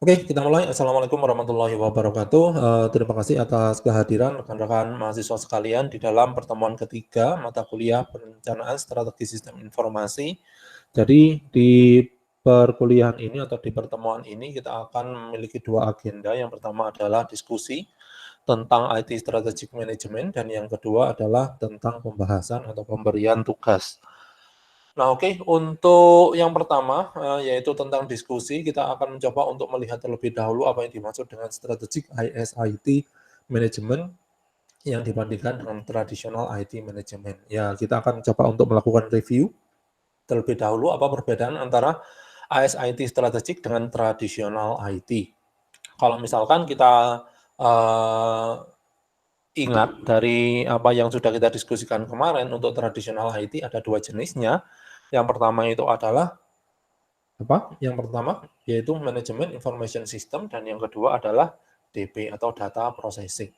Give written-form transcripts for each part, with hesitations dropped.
Oke, kita mulai. Assalamualaikum warahmatullahi wabarakatuh. Terima kasih atas kehadiran rekan-rekan mahasiswa sekalian di dalam pertemuan ketiga mata kuliah perencanaan strategi sistem informasi. Jadi di perkuliahan ini atau di pertemuan ini kita akan memiliki dua agenda. Yang pertama adalah diskusi tentang IT Strategic Management dan yang kedua adalah tentang pembahasan atau pemberian tugas. Nah, oke, untuk yang pertama, yaitu tentang diskusi, kita akan mencoba untuk melihat terlebih dahulu apa yang dimaksud dengan strategic IS/IT management yang dibandingkan dengan tradisional IT management. Ya, kita akan coba untuk melakukan review terlebih dahulu apa perbedaan antara IS/IT strategic dengan tradisional IT. Kalau misalkan kita ingat dari apa yang sudah kita diskusikan kemarin, untuk tradisional IT ada dua jenisnya. Yang pertama itu adalah Yang pertama yaitu manajemen information system dan yang kedua adalah DP atau data processing.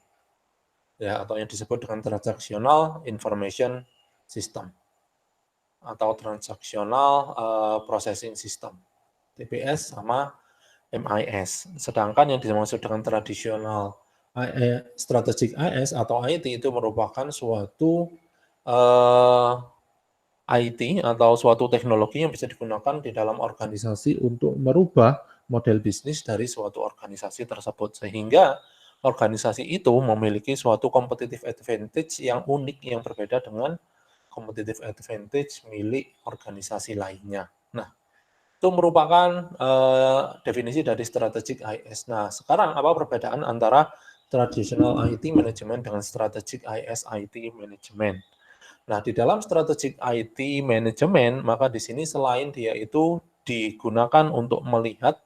Ya, atau yang disebut dengan transactional information system atau transactional processing system. TPS sama MIS. Sedangkan yang dimaksud dengan tradisional strategic IS atau IT itu merupakan suatu IT atau suatu teknologi yang bisa digunakan di dalam organisasi untuk merubah model bisnis dari suatu organisasi tersebut, sehingga organisasi itu memiliki suatu competitive advantage yang unik, yang berbeda dengan competitive advantage milik organisasi lainnya. Nah, itu merupakan definisi dari strategic IS. Nah, sekarang apa perbedaan antara traditional IT management dengan strategic IS IT management? Nah, di dalam strategic IT management, maka di sini selain dia itu digunakan untuk melihat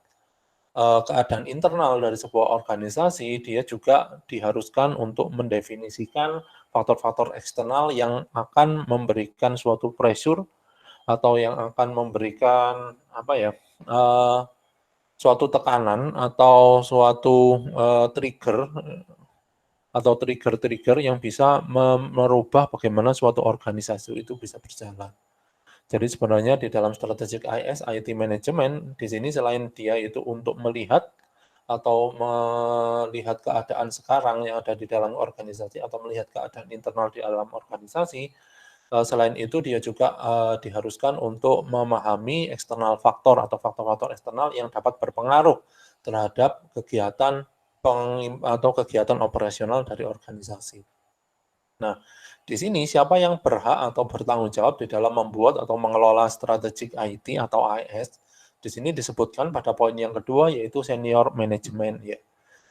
keadaan internal dari sebuah organisasi, dia juga diharuskan untuk mendefinisikan faktor-faktor eksternal yang akan memberikan suatu pressure atau yang akan memberikan apa ya, suatu tekanan atau suatu trigger atau trigger-trigger yang bisa merubah bagaimana suatu organisasi itu bisa berjalan. Jadi sebenarnya di dalam strategic IS, IT management, di sini selain dia itu untuk melihat atau melihat keadaan sekarang yang ada di dalam organisasi atau melihat keadaan internal di dalam organisasi, selain itu dia juga diharuskan untuk memahami eksternal faktor atau faktor-faktor eksternal yang dapat berpengaruh terhadap kegiatan atau kegiatan operasional dari organisasi. Nah, di sini siapa yang berhak atau bertanggung jawab di dalam membuat atau mengelola strategic IT atau IS? Di sini disebutkan pada poin yang kedua yaitu senior management ya.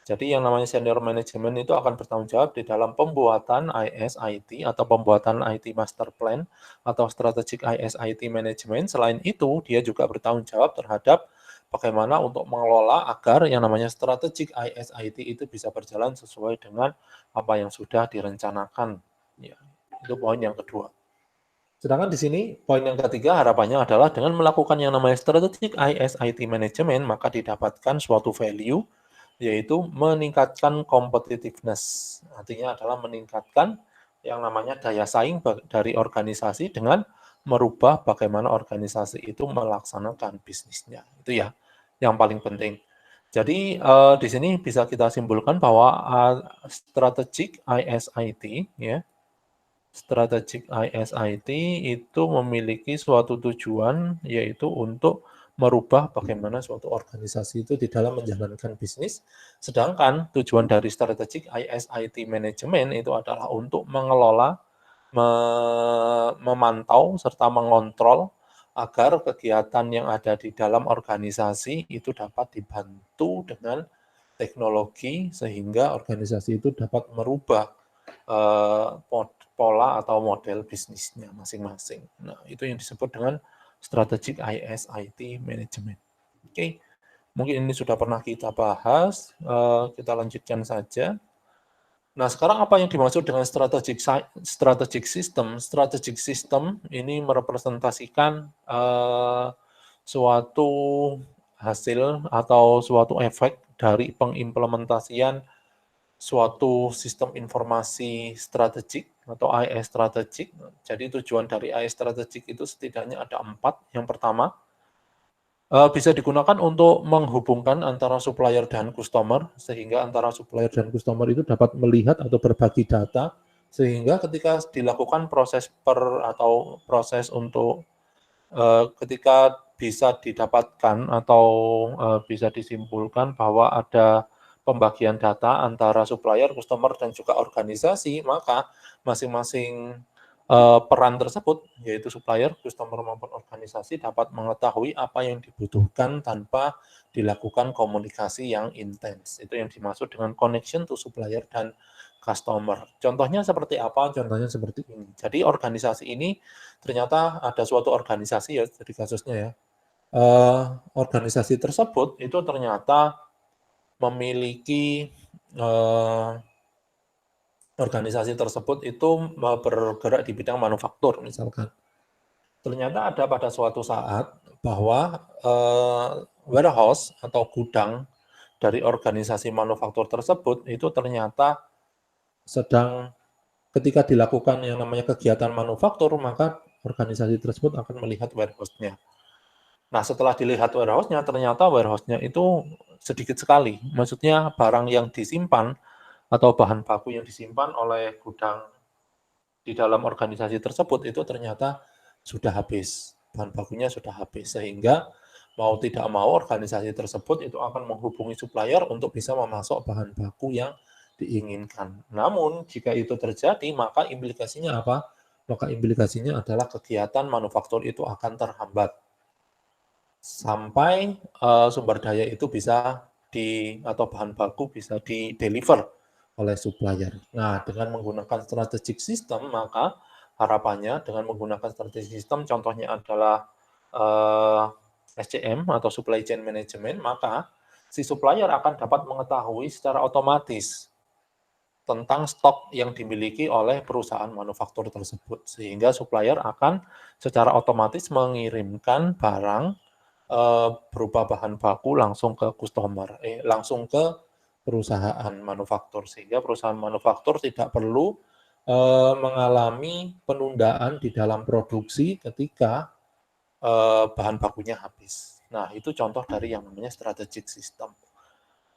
Jadi yang namanya senior management itu akan bertanggung jawab di dalam pembuatan IS IT atau pembuatan IT master plan atau strategic IS IT management. Selain itu, dia juga bertanggung jawab terhadap bagaimana untuk mengelola agar yang namanya strategic IS IT itu bisa berjalan sesuai dengan apa yang sudah direncanakan. Ya, itu poin yang kedua. Sedangkan di sini poin yang ketiga harapannya adalah dengan melakukan yang namanya strategic IS IT management maka didapatkan suatu value yaitu meningkatkan competitiveness. Artinya adalah meningkatkan yang namanya daya saing dari organisasi dengan merubah bagaimana organisasi itu melaksanakan bisnisnya. Itu ya yang paling penting. Jadi di sini bisa kita simpulkan bahwa strategic ISIT ya, strategic ISIT itu memiliki suatu tujuan yaitu untuk merubah bagaimana suatu organisasi itu di dalam menjalankan bisnis. Sedangkan tujuan dari strategic ISIT management itu adalah untuk mengelola, memantau serta mengontrol agar kegiatan yang ada di dalam organisasi itu dapat dibantu dengan teknologi sehingga organisasi itu dapat merubah pola atau model bisnisnya masing-masing. Nah, itu yang disebut dengan strategic IS/IT management. Oke, mungkin ini sudah pernah kita bahas, kita lanjutkan saja. Nah, sekarang apa yang dimaksud dengan strategic system? Strategic system ini merepresentasikan suatu hasil atau suatu efek dari pengimplementasian suatu sistem informasi strategik atau IS strategik. Jadi tujuan dari IS strategik itu setidaknya ada 4. Yang pertama, Bisa digunakan untuk menghubungkan antara supplier dan customer, sehingga antara supplier dan customer itu dapat melihat atau berbagi data, sehingga ketika dilakukan proses atau proses untuk ketika bisa didapatkan atau bisa disimpulkan bahwa ada pembagian data antara supplier, customer, dan juga organisasi, maka masing-masing peran tersebut, yaitu supplier, customer, maupun organisasi dapat mengetahui apa yang dibutuhkan tanpa dilakukan komunikasi yang intens. Itu yang dimaksud dengan connection to supplier dan customer. Contohnya seperti apa? Contohnya seperti ini. Jadi organisasi ini ternyata ada suatu organisasi ya, jadi kasusnya ya. Organisasi tersebut itu ternyata memiliki organisasi tersebut itu bergerak di bidang manufaktur misalkan. Ternyata ada pada suatu saat bahwa warehouse atau gudang dari organisasi manufaktur tersebut itu ternyata sedang ketika dilakukan yang namanya kegiatan manufaktur, maka organisasi tersebut akan melihat warehouse-nya. Nah, setelah dilihat warehouse-nya, ternyata warehouse-nya itu sedikit sekali. Maksudnya barang yang disimpan atau bahan baku yang disimpan oleh gudang di dalam organisasi tersebut itu ternyata sudah habis. Bahan bakunya sudah habis. Sehingga mau tidak mau organisasi tersebut itu akan menghubungi supplier untuk bisa memasok bahan baku yang diinginkan. Namun, jika itu terjadi, maka implikasinya apa? Maka implikasinya adalah kegiatan manufaktur itu akan terhambat sampai sumber daya itu bisa atau bahan baku bisa di-deliver oleh supplier. Nah, dengan menggunakan strategic system, maka harapannya dengan menggunakan strategic system, contohnya adalah SCM atau Supply Chain Management, maka si supplier akan dapat mengetahui secara otomatis tentang stok yang dimiliki oleh perusahaan manufaktur tersebut, sehingga supplier akan secara otomatis mengirimkan barang berupa bahan baku langsung ke customer, langsung ke perusahaan manufaktur, sehingga perusahaan manufaktur tidak perlu mengalami penundaan di dalam produksi ketika bahan bakunya habis. Nah, itu contoh dari yang namanya strategic system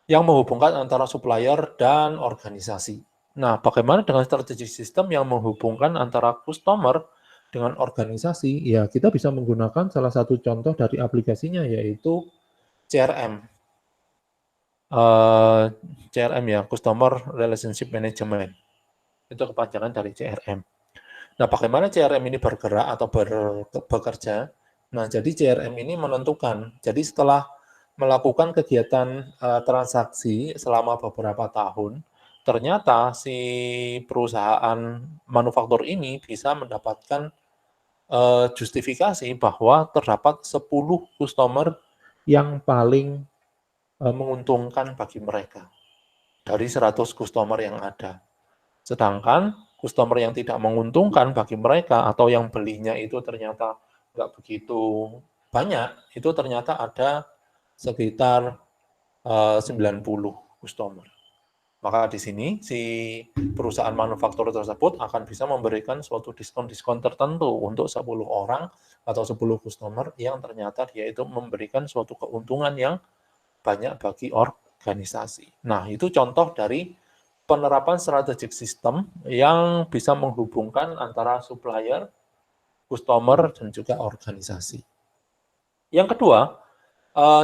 yang menghubungkan antara supplier dan organisasi. Nah, bagaimana dengan strategic system yang menghubungkan antara customer dengan organisasi? Ya, kita bisa menggunakan salah satu contoh dari aplikasinya, yaitu CRM. CRM ya, Customer Relationship Management. Itu kepanjangan dari CRM. Nah, bagaimana CRM ini bergerak atau bekerja? Nah, jadi CRM ini menentukan. Jadi setelah melakukan kegiatan transaksi selama beberapa tahun, ternyata si perusahaan manufaktur ini bisa mendapatkan justifikasi bahwa terdapat 10 customer yang paling menguntungkan bagi mereka dari 100 customer yang ada. Sedangkan customer yang tidak menguntungkan bagi mereka atau yang belinya itu ternyata nggak begitu banyak, itu ternyata ada sekitar 90 customer. Maka di sini si perusahaan manufaktur tersebut akan bisa memberikan suatu diskon-diskon tertentu untuk 10 orang atau 10 customer yang ternyata dia itu memberikan suatu keuntungan yang banyak bagi organisasi. Nah, itu contoh dari penerapan strategic system yang bisa menghubungkan antara supplier, customer, dan juga organisasi. Yang kedua,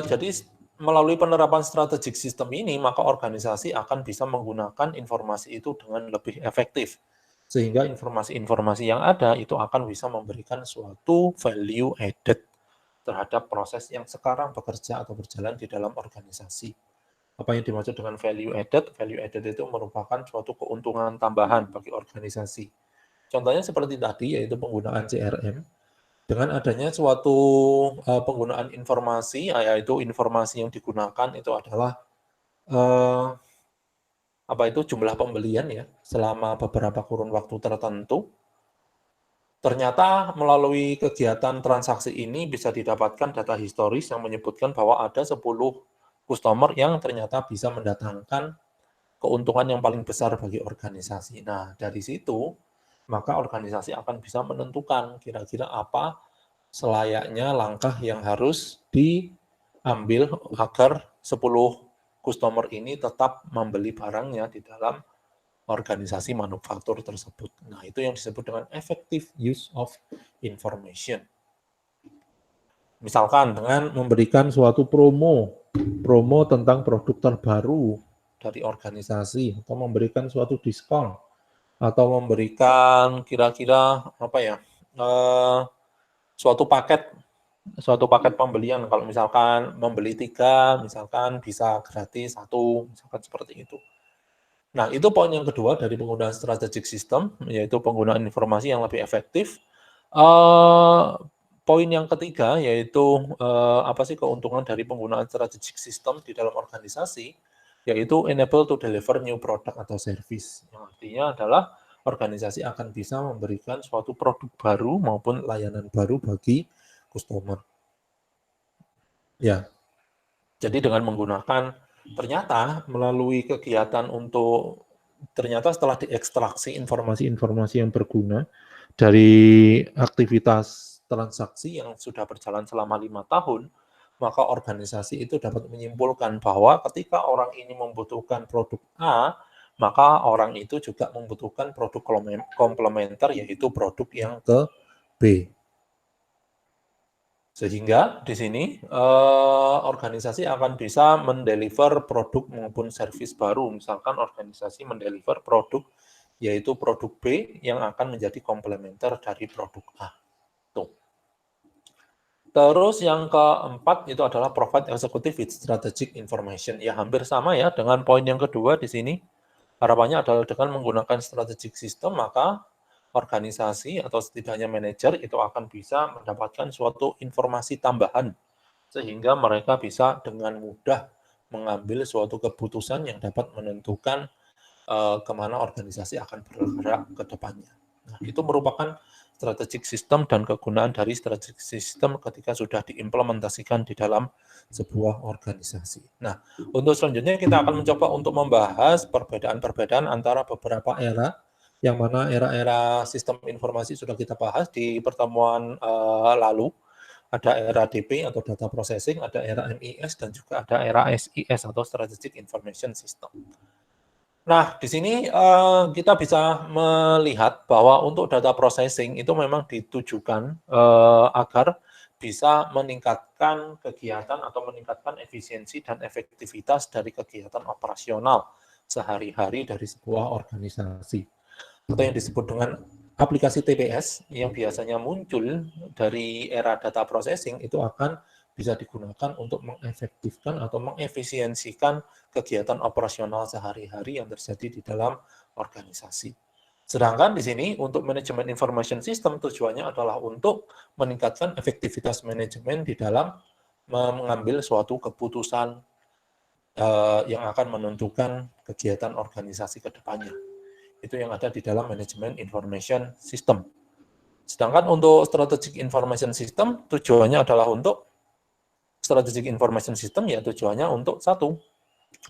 jadi melalui penerapan strategic system ini, maka organisasi akan bisa menggunakan informasi itu dengan lebih efektif. Sehingga informasi-informasi yang ada itu akan bisa memberikan suatu value added terhadap proses yang sekarang bekerja atau berjalan di dalam organisasi. Apa yang dimaksud dengan value added? Value added itu merupakan suatu keuntungan tambahan bagi organisasi. Contohnya seperti tadi, yaitu penggunaan CRM. Dengan adanya suatu penggunaan informasi, yaitu informasi yang digunakan itu adalah apa itu jumlah pembelian ya selama beberapa kurun waktu tertentu. Ternyata melalui kegiatan transaksi ini bisa didapatkan data historis yang menyebutkan bahwa ada 10 customer yang ternyata bisa mendatangkan keuntungan yang paling besar bagi organisasi. Nah, dari situ maka organisasi akan bisa menentukan kira-kira apa selayaknya langkah yang harus diambil agar 10 customer ini tetap membeli barangnya di dalam organisasi manufaktur tersebut. Nah, itu yang disebut dengan effective use of information. Misalkan dengan memberikan suatu promo tentang produk terbaru dari organisasi, atau memberikan suatu diskon, atau memberikan kira-kira apa ya, suatu paket pembelian. Kalau misalkan membeli 3, misalkan bisa gratis 1, misalkan seperti itu. Nah, itu poin yang kedua dari penggunaan strategic system, yaitu penggunaan informasi yang lebih efektif. Poin yang ketiga yaitu apa sih keuntungan dari penggunaan strategic system di dalam organisasi, yaitu enable to deliver new product atau service. Yang artinya adalah organisasi akan bisa memberikan suatu produk baru maupun layanan baru bagi customer. Ya, jadi dengan menggunakan ternyata melalui kegiatan untuk ternyata setelah diekstraksi informasi-informasi yang berguna dari aktivitas transaksi yang sudah berjalan selama 5 tahun, maka organisasi itu dapat menyimpulkan bahwa ketika orang ini membutuhkan produk A, maka orang itu juga membutuhkan produk komplementer, yaitu produk yang ke B. Sehingga di sini organisasi akan bisa mendeliver produk maupun service baru. Misalkan organisasi mendeliver produk yaitu produk B yang akan menjadi komplementer dari produk A. Tuh. Terus yang keempat itu adalah provide executive with strategic information. Ya hampir sama ya dengan poin yang kedua di sini. Harapannya adalah dengan menggunakan strategic system, maka organisasi atau setidaknya manajer itu akan bisa mendapatkan suatu informasi tambahan sehingga mereka bisa dengan mudah mengambil suatu keputusan yang dapat menentukan kemana organisasi akan bergerak ke depannya. Nah, itu merupakan strategic system dan kegunaan dari strategic system ketika sudah diimplementasikan di dalam sebuah organisasi. Nah, untuk selanjutnya kita akan mencoba untuk membahas perbedaan-perbedaan antara beberapa era, yang mana era-era sistem informasi sudah kita bahas di pertemuan lalu. Ada era DP atau data processing, ada era MIS, dan juga ada era SIS atau Strategic Information System. Nah, di sini kita bisa melihat bahwa untuk data processing itu memang ditujukan agar bisa meningkatkan kegiatan atau meningkatkan efisiensi dan efektivitas dari kegiatan operasional sehari-hari dari sebuah organisasi. Atau yang disebut dengan aplikasi TPS yang biasanya muncul dari era data processing itu akan bisa digunakan untuk mengefektifkan atau mengefisiensikan kegiatan operasional sehari-hari yang terjadi di dalam organisasi. Sedangkan di sini untuk manajemen information system tujuannya adalah untuk meningkatkan efektivitas manajemen di dalam mengambil suatu keputusan yang akan menentukan kegiatan organisasi ke depannya. Itu yang ada di dalam manajemen information system. Sedangkan untuk strategic information system tujuannya adalah untuk strategic information system ya tujuannya untuk satu,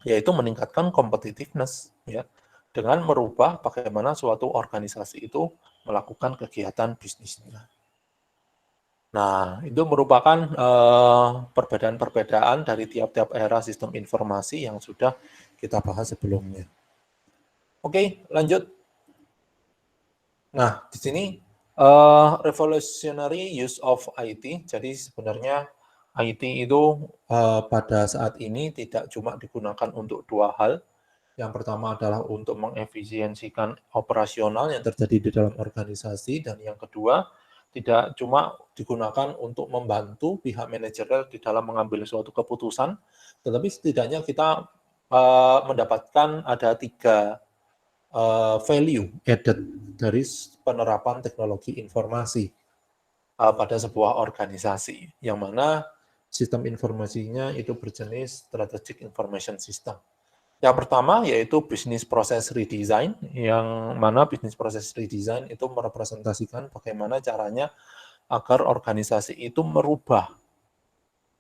yaitu meningkatkan competitiveness ya dengan merubah bagaimana suatu organisasi itu melakukan kegiatan bisnisnya. Nah, itu merupakan perbedaan-perbedaan dari tiap-tiap era sistem informasi yang sudah kita bahas sebelumnya. Oke, lanjut. Nah, di sini revolutionary use of IT. Jadi sebenarnya IT itu pada saat ini tidak cuma digunakan untuk dua hal. Yang pertama adalah untuk mengefisiensikan operasional yang terjadi di dalam organisasi, dan yang kedua tidak cuma digunakan untuk membantu pihak manajerial di dalam mengambil suatu keputusan, tetapi setidaknya kita mendapatkan ada 3 value added dari penerapan teknologi informasi pada sebuah organisasi, yang mana sistem informasinya itu berjenis strategic information system. Yang pertama yaitu business process redesign, yang mana business process redesign itu merepresentasikan bagaimana caranya agar organisasi itu merubah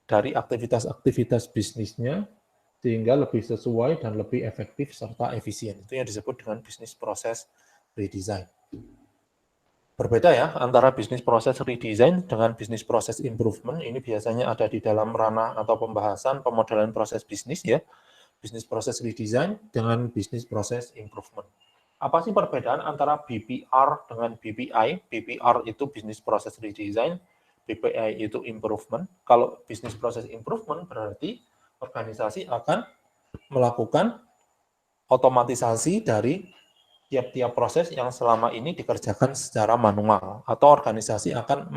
dari aktivitas-aktivitas bisnisnya sehingga lebih sesuai dan lebih efektif serta efisien. Itu yang disebut dengan business process redesign. Berbeda ya antara bisnis proses redesign dengan bisnis proses improvement. Ini biasanya ada di dalam ranah atau pembahasan pemodelan proses bisnis ya. Bisnis proses redesign dengan bisnis proses improvement. Apa sih perbedaan antara BPR dengan BPI? BPR itu bisnis proses redesign, BPI itu improvement. Kalau bisnis proses improvement berarti organisasi akan melakukan otomatisasi dari tiap-tiap proses yang selama ini dikerjakan secara manual, atau organisasi akan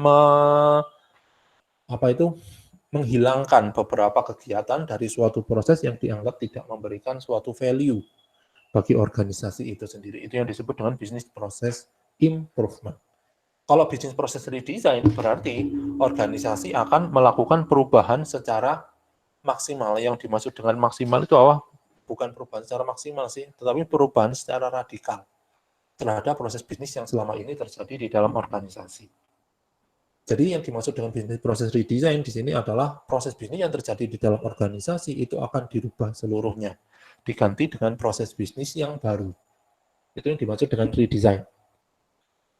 menghilangkan beberapa kegiatan dari suatu proses yang dianggap tidak memberikan suatu value bagi organisasi itu sendiri. Itu yang disebut dengan bisnis proses improvement. Kalau bisnis proses redesign berarti organisasi akan melakukan perubahan secara maksimal. Yang dimaksud dengan maksimal itu bukan perubahan secara maksimal sih, tetapi perubahan secara radikal terhadap proses bisnis yang selama ini terjadi di dalam organisasi. Jadi yang dimaksud dengan bisnis proses redesign di sini adalah proses bisnis yang terjadi di dalam organisasi itu akan dirubah seluruhnya, diganti dengan proses bisnis yang baru. Itu yang dimaksud dengan redesign.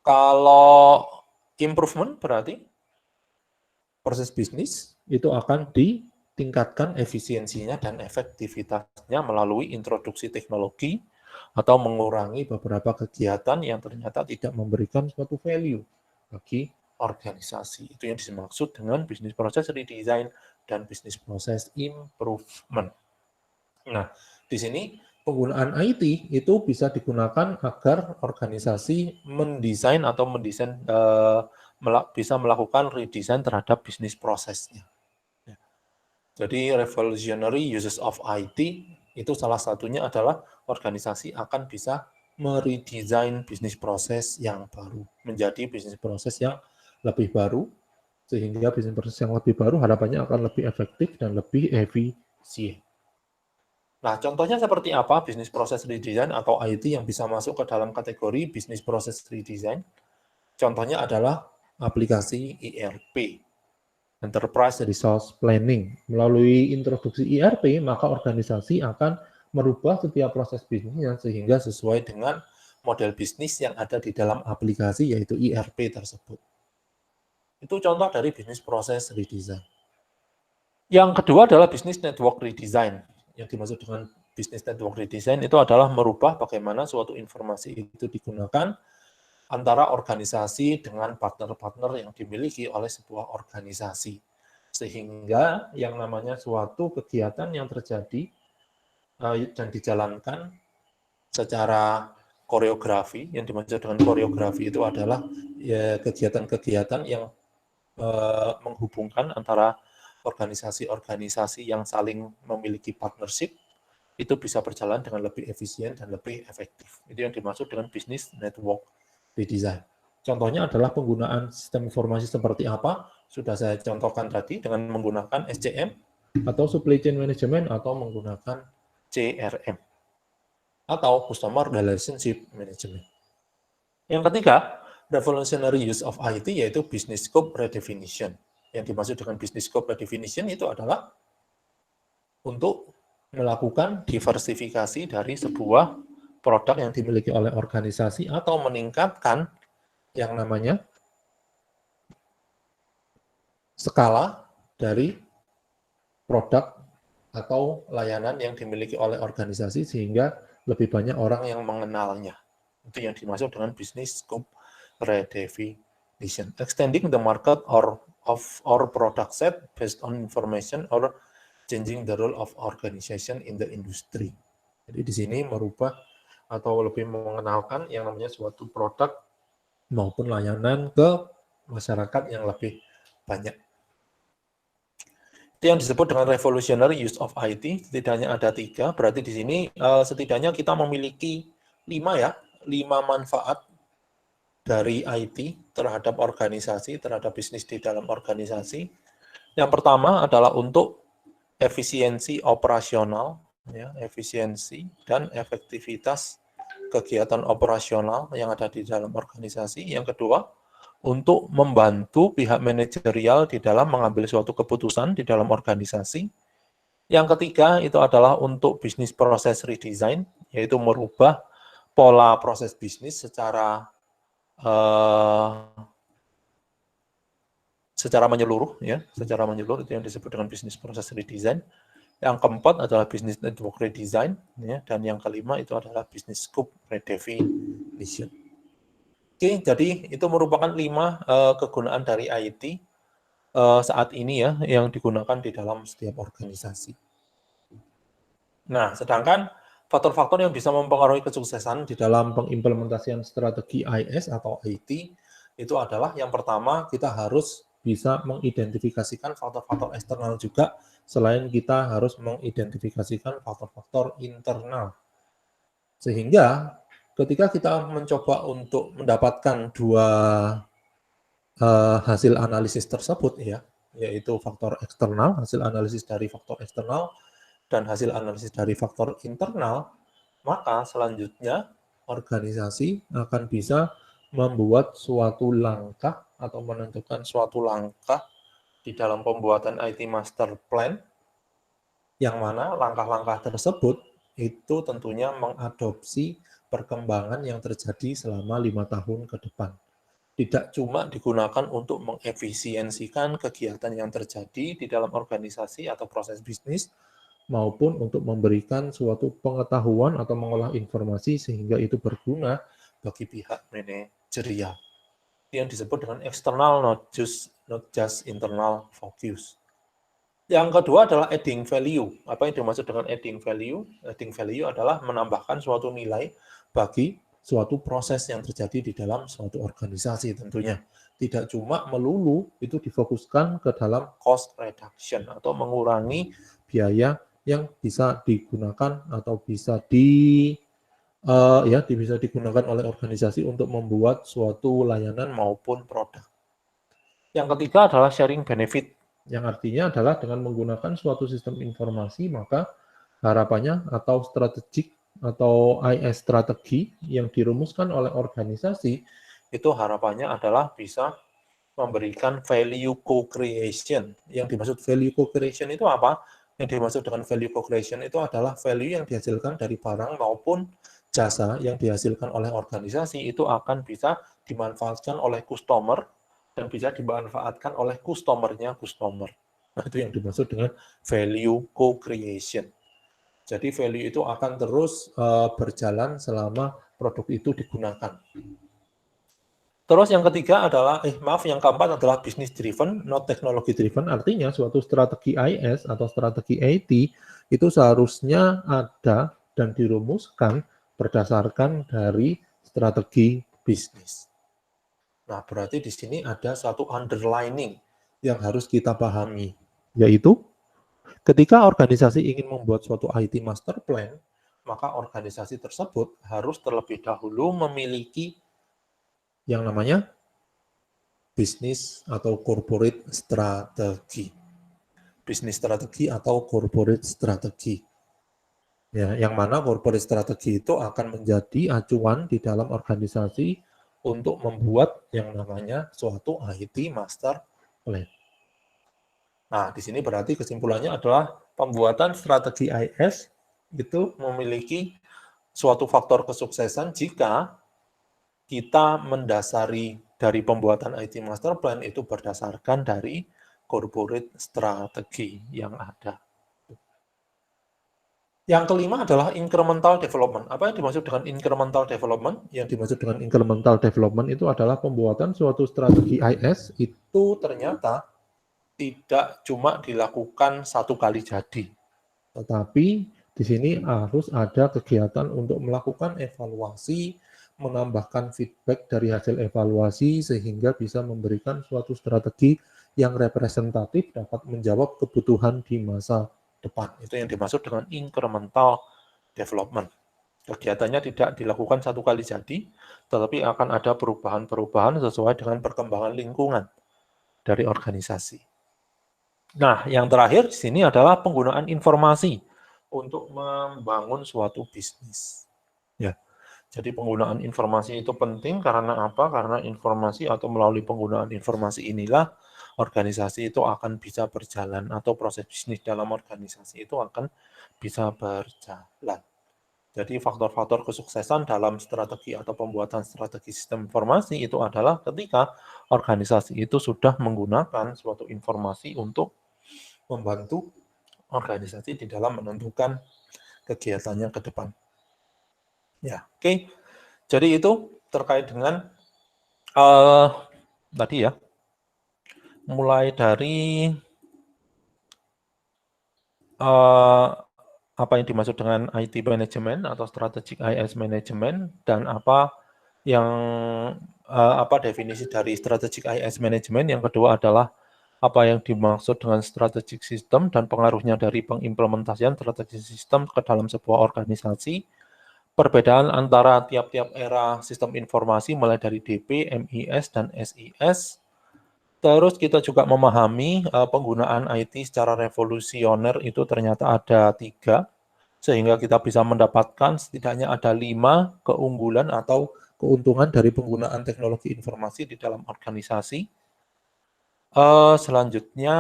Kalau improvement berarti proses bisnis itu akan ditingkatkan efisiensinya dan efektivitasnya melalui introduksi teknologi atau mengurangi beberapa kegiatan yang ternyata tidak memberikan suatu value bagi organisasi. Itu yang dimaksud dengan bisnis proses redesign dan bisnis proses improvement. Nah, di sini penggunaan IT itu bisa digunakan agar organisasi mendesain atau bisa melakukan redesign terhadap bisnis prosesnya. Jadi revolutionary uses of IT itu salah satunya adalah organisasi akan bisa meredesign bisnis proses yang baru menjadi bisnis proses yang lebih baru, sehingga bisnis proses yang lebih baru harapannya akan lebih efektif dan lebih efisien. Nah, contohnya seperti apa bisnis proses redesign atau IT yang bisa masuk ke dalam kategori bisnis proses redesign? Contohnya adalah aplikasi ERP, Enterprise Resource Planning. Melalui introduksi ERP, maka organisasi akan merubah setiap proses bisnisnya sehingga sesuai dengan model bisnis yang ada di dalam aplikasi, yaitu ERP tersebut. Itu contoh dari bisnis proses redesign. Yang kedua adalah bisnis network redesign. Yang dimaksud dengan bisnis network redesign itu adalah merubah bagaimana suatu informasi itu digunakan antara organisasi dengan partner-partner yang dimiliki oleh sebuah organisasi. Sehingga yang namanya suatu kegiatan yang terjadi dan dijalankan secara koreografi, yang dimaksud dengan koreografi itu adalah kegiatan-kegiatan yang menghubungkan antara organisasi-organisasi yang saling memiliki partnership, itu bisa berjalan dengan lebih efisien dan lebih efektif. Itu yang dimaksud dengan bisnis network redesign. Contohnya adalah penggunaan sistem informasi seperti apa, sudah saya contohkan tadi dengan menggunakan SCM, atau supply chain management, atau menggunakan CRM, atau customer relationship management. Yang ketiga, revolutionary use of IT, yaitu business scope redefinition. Yang dimaksud dengan business scope redefinition itu adalah untuk melakukan diversifikasi dari sebuah produk yang dimiliki oleh organisasi atau meningkatkan yang namanya skala dari produk atau layanan yang dimiliki oleh organisasi sehingga lebih banyak orang yang mengenalnya. Itu yang dimaksud dengan business scope redefinition. Extending the market or product set based on information or changing the role of organization in the industry. Jadi di sini merubah atau lebih mengenalkan yang namanya suatu produk maupun layanan ke masyarakat yang lebih banyak. Itu yang disebut dengan revolutionary use of IT. Setidaknya ada 3, berarti di sini setidaknya kita memiliki 5 manfaat dari IT terhadap organisasi, terhadap bisnis di dalam organisasi. Yang pertama adalah untuk efisiensi operasional, ya, efisiensi dan efektivitas kegiatan operasional yang ada di dalam organisasi. Yang kedua, untuk membantu pihak manajerial di dalam mengambil suatu keputusan di dalam organisasi. Yang ketiga, itu adalah untuk bisnis proses redesign, yaitu merubah pola proses bisnis secara secara menyeluruh, ya, secara menyeluruh itu yang disebut dengan business process redesign. Yang keempat adalah business network redesign, ya, dan yang kelima itu adalah business scope redefinition. Oke, jadi itu merupakan 5 kegunaan dari IT saat ini ya, yang digunakan di dalam setiap organisasi. Nah, sedangkan faktor-faktor yang bisa mempengaruhi kesuksesan di dalam pengimplementasian strategi IS atau IT itu adalah yang pertama kita harus bisa mengidentifikasikan faktor-faktor eksternal juga selain kita harus mengidentifikasikan faktor-faktor internal. Sehingga ketika kita mencoba untuk mendapatkan dua hasil analisis tersebut ya, yaitu faktor eksternal, hasil analisis dari faktor eksternal dan hasil analisis dari faktor internal, maka selanjutnya organisasi akan bisa membuat suatu langkah atau menentukan suatu langkah di dalam pembuatan IT Master Plan, yang mana langkah-langkah tersebut itu tentunya mengadopsi perkembangan yang terjadi selama 5 tahun ke depan. Tidak cuma digunakan untuk mengefisiensikan kegiatan yang terjadi di dalam organisasi atau proses bisnis, maupun untuk memberikan suatu pengetahuan atau mengolah informasi sehingga itu berguna bagi pihak manajerial. Yang disebut dengan external, not just internal focus. Yang kedua adalah adding value. Apa yang dimaksud dengan adding value? Adding value adalah menambahkan suatu nilai bagi suatu proses yang terjadi di dalam suatu organisasi tentunya. Tidak cuma melulu itu difokuskan ke dalam cost reduction atau mengurangi biaya yang bisa digunakan atau bisa bisa digunakan oleh organisasi untuk membuat suatu layanan maupun produk. Yang ketiga adalah sharing benefit, yang artinya adalah dengan menggunakan suatu sistem informasi, maka harapannya atau strategik atau IS strategi yang dirumuskan oleh organisasi itu harapannya adalah bisa memberikan value co-creation. Yang dimaksud value co-creation itu apa? Yang dimaksud dengan value co-creation itu adalah value yang dihasilkan dari barang maupun jasa yang dihasilkan oleh organisasi itu akan bisa dimanfaatkan oleh customer dan bisa dimanfaatkan oleh customer-nya customer. Nah, itu yang dimaksud dengan value co-creation. Jadi value itu akan terus berjalan selama produk itu digunakan. Terus yang ketiga adalah, yang keempat adalah business driven, not technology driven. Artinya suatu strategi IS atau strategi IT itu seharusnya ada dan dirumuskan berdasarkan dari strategi bisnis. Nah, berarti di sini ada satu underlining yang harus kita pahami, yaitu ketika organisasi ingin membuat suatu IT master plan, maka organisasi tersebut harus terlebih dahulu memiliki yang namanya bisnis atau corporate strategi. Bisnis strategi atau corporate strategi. Ya, yang mana corporate strategi itu akan menjadi acuan di dalam organisasi untuk membuat yang namanya suatu IT master plan. Nah, di sini berarti kesimpulannya adalah pembuatan strategi IS itu memiliki suatu faktor kesuksesan jika kita mendasari dari pembuatan IT Master Plan itu berdasarkan dari corporate strategi yang ada. Yang kelima adalah incremental development. Apa yang dimaksud dengan incremental development? Yang dimaksud dengan incremental development itu adalah pembuatan suatu strategi IS itu ternyata tidak cuma dilakukan satu kali jadi. Tetapi di sini harus ada kegiatan untuk melakukan evaluasi, menambahkan feedback dari hasil evaluasi sehingga bisa memberikan suatu strategi yang representatif dapat menjawab kebutuhan di masa depan. Itu yang dimaksud dengan incremental development. Kegiatannya tidak dilakukan satu kali jadi, tetapi akan ada perubahan-perubahan sesuai dengan perkembangan lingkungan dari organisasi. Nah, yang terakhir di sini adalah penggunaan informasi untuk membangun suatu bisnis. Ya. Jadi penggunaan informasi itu penting karena apa? Karena informasi atau melalui penggunaan informasi inilah organisasi itu akan bisa berjalan atau proses bisnis dalam organisasi itu akan bisa berjalan. Jadi faktor-faktor kesuksesan dalam strategi atau pembuatan strategi sistem informasi itu adalah ketika organisasi itu sudah menggunakan suatu informasi untuk membantu organisasi di dalam menentukan kegiatannya ke depan. Ya, oke. Jadi itu terkait dengan tadi ya, mulai dari apa yang dimaksud dengan IT management atau strategic IS management dan apa yang apa definisi dari strategic IS management. Yang kedua adalah apa yang dimaksud dengan strategic system dan pengaruhnya dari pengimplementasian strategic system ke dalam sebuah organisasi. Perbedaan antara tiap-tiap era sistem informasi mulai dari DP, MIS, dan SIS. Terus kita juga memahami penggunaan IT secara revolusioner itu ternyata ada 3, sehingga kita bisa mendapatkan setidaknya ada 5 keunggulan atau keuntungan dari penggunaan teknologi informasi di dalam organisasi. Selanjutnya,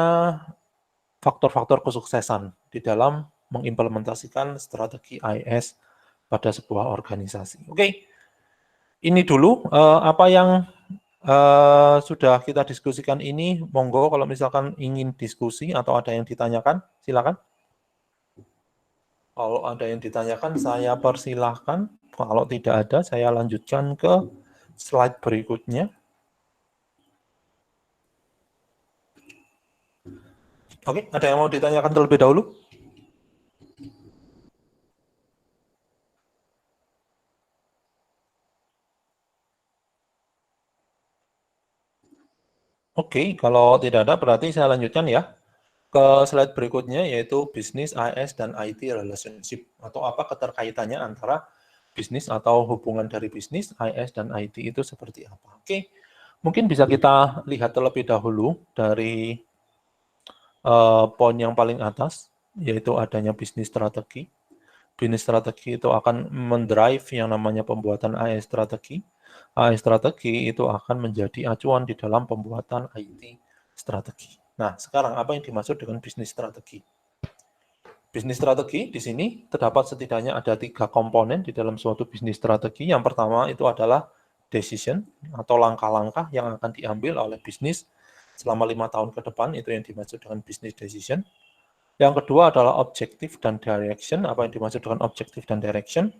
faktor-faktor kesuksesan di dalam mengimplementasikan strategi IS pada sebuah organisasi. Oke, ini dulu apa yang sudah kita diskusikan ini. Monggo kalau misalkan ingin diskusi atau ada yang ditanyakan, silakan. Kalau ada yang ditanyakan, saya persilahkan. Kalau tidak ada, saya lanjutkan ke slide berikutnya. Oke, ada yang mau ditanyakan terlebih dahulu? Oke, kalau tidak ada berarti saya lanjutkan ya ke slide berikutnya, yaitu bisnis, IS, dan IT relationship, atau apa keterkaitannya antara bisnis atau hubungan dari bisnis, IS, dan IT itu seperti apa. Oke, mungkin bisa kita lihat terlebih dahulu dari poin yang paling atas, yaitu adanya bisnis strategi. Bisnis strategi itu akan mendrive yang namanya pembuatan IS strategi. IS strategi itu akan menjadi acuan di dalam pembuatan IT strategi. Nah, sekarang apa yang dimaksud dengan bisnis strategi? Bisnis strategi di sini terdapat setidaknya ada 3 komponen di dalam suatu bisnis strategi. Yang pertama itu adalah decision atau langkah-langkah yang akan diambil oleh bisnis selama 5 tahun ke depan, itu yang dimaksud dengan business decision. Yang kedua adalah objective dan direction. Apa yang dimaksud dengan objective dan direction?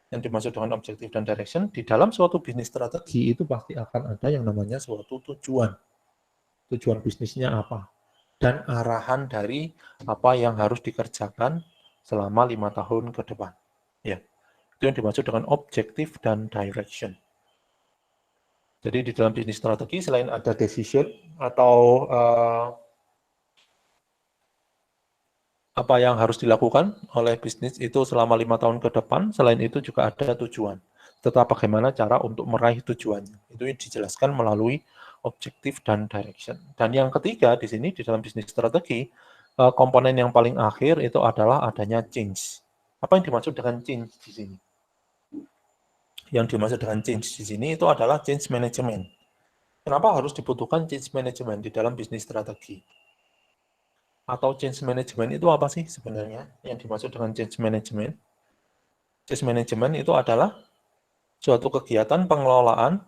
Yang dimaksud dengan objective dan direction, di dalam suatu bisnis strategi itu pasti akan ada yang namanya suatu tujuan. Tujuan bisnisnya apa? Dan arahan dari apa yang harus dikerjakan selama 5 tahun ke depan. Ya, itu yang dimaksud dengan objective dan direction. Jadi di dalam bisnis strategi selain ada decision atau apa yang harus dilakukan oleh bisnis itu selama 5 tahun ke depan, selain itu juga ada tujuan. Tetap bagaimana cara untuk meraih tujuannya. Itu dijelaskan melalui objektif dan direction. Dan yang ketiga di sini di dalam bisnis strategi, komponen yang paling akhir itu adalah adanya change. Apa yang dimaksud dengan change di sini? Yang dimaksud dengan change di sini itu adalah change management. Kenapa harus dibutuhkan change management di dalam bisnis strategi? Atau change management itu apa sih sebenarnya yang dimaksud dengan change management? Change management itu adalah suatu kegiatan pengelolaan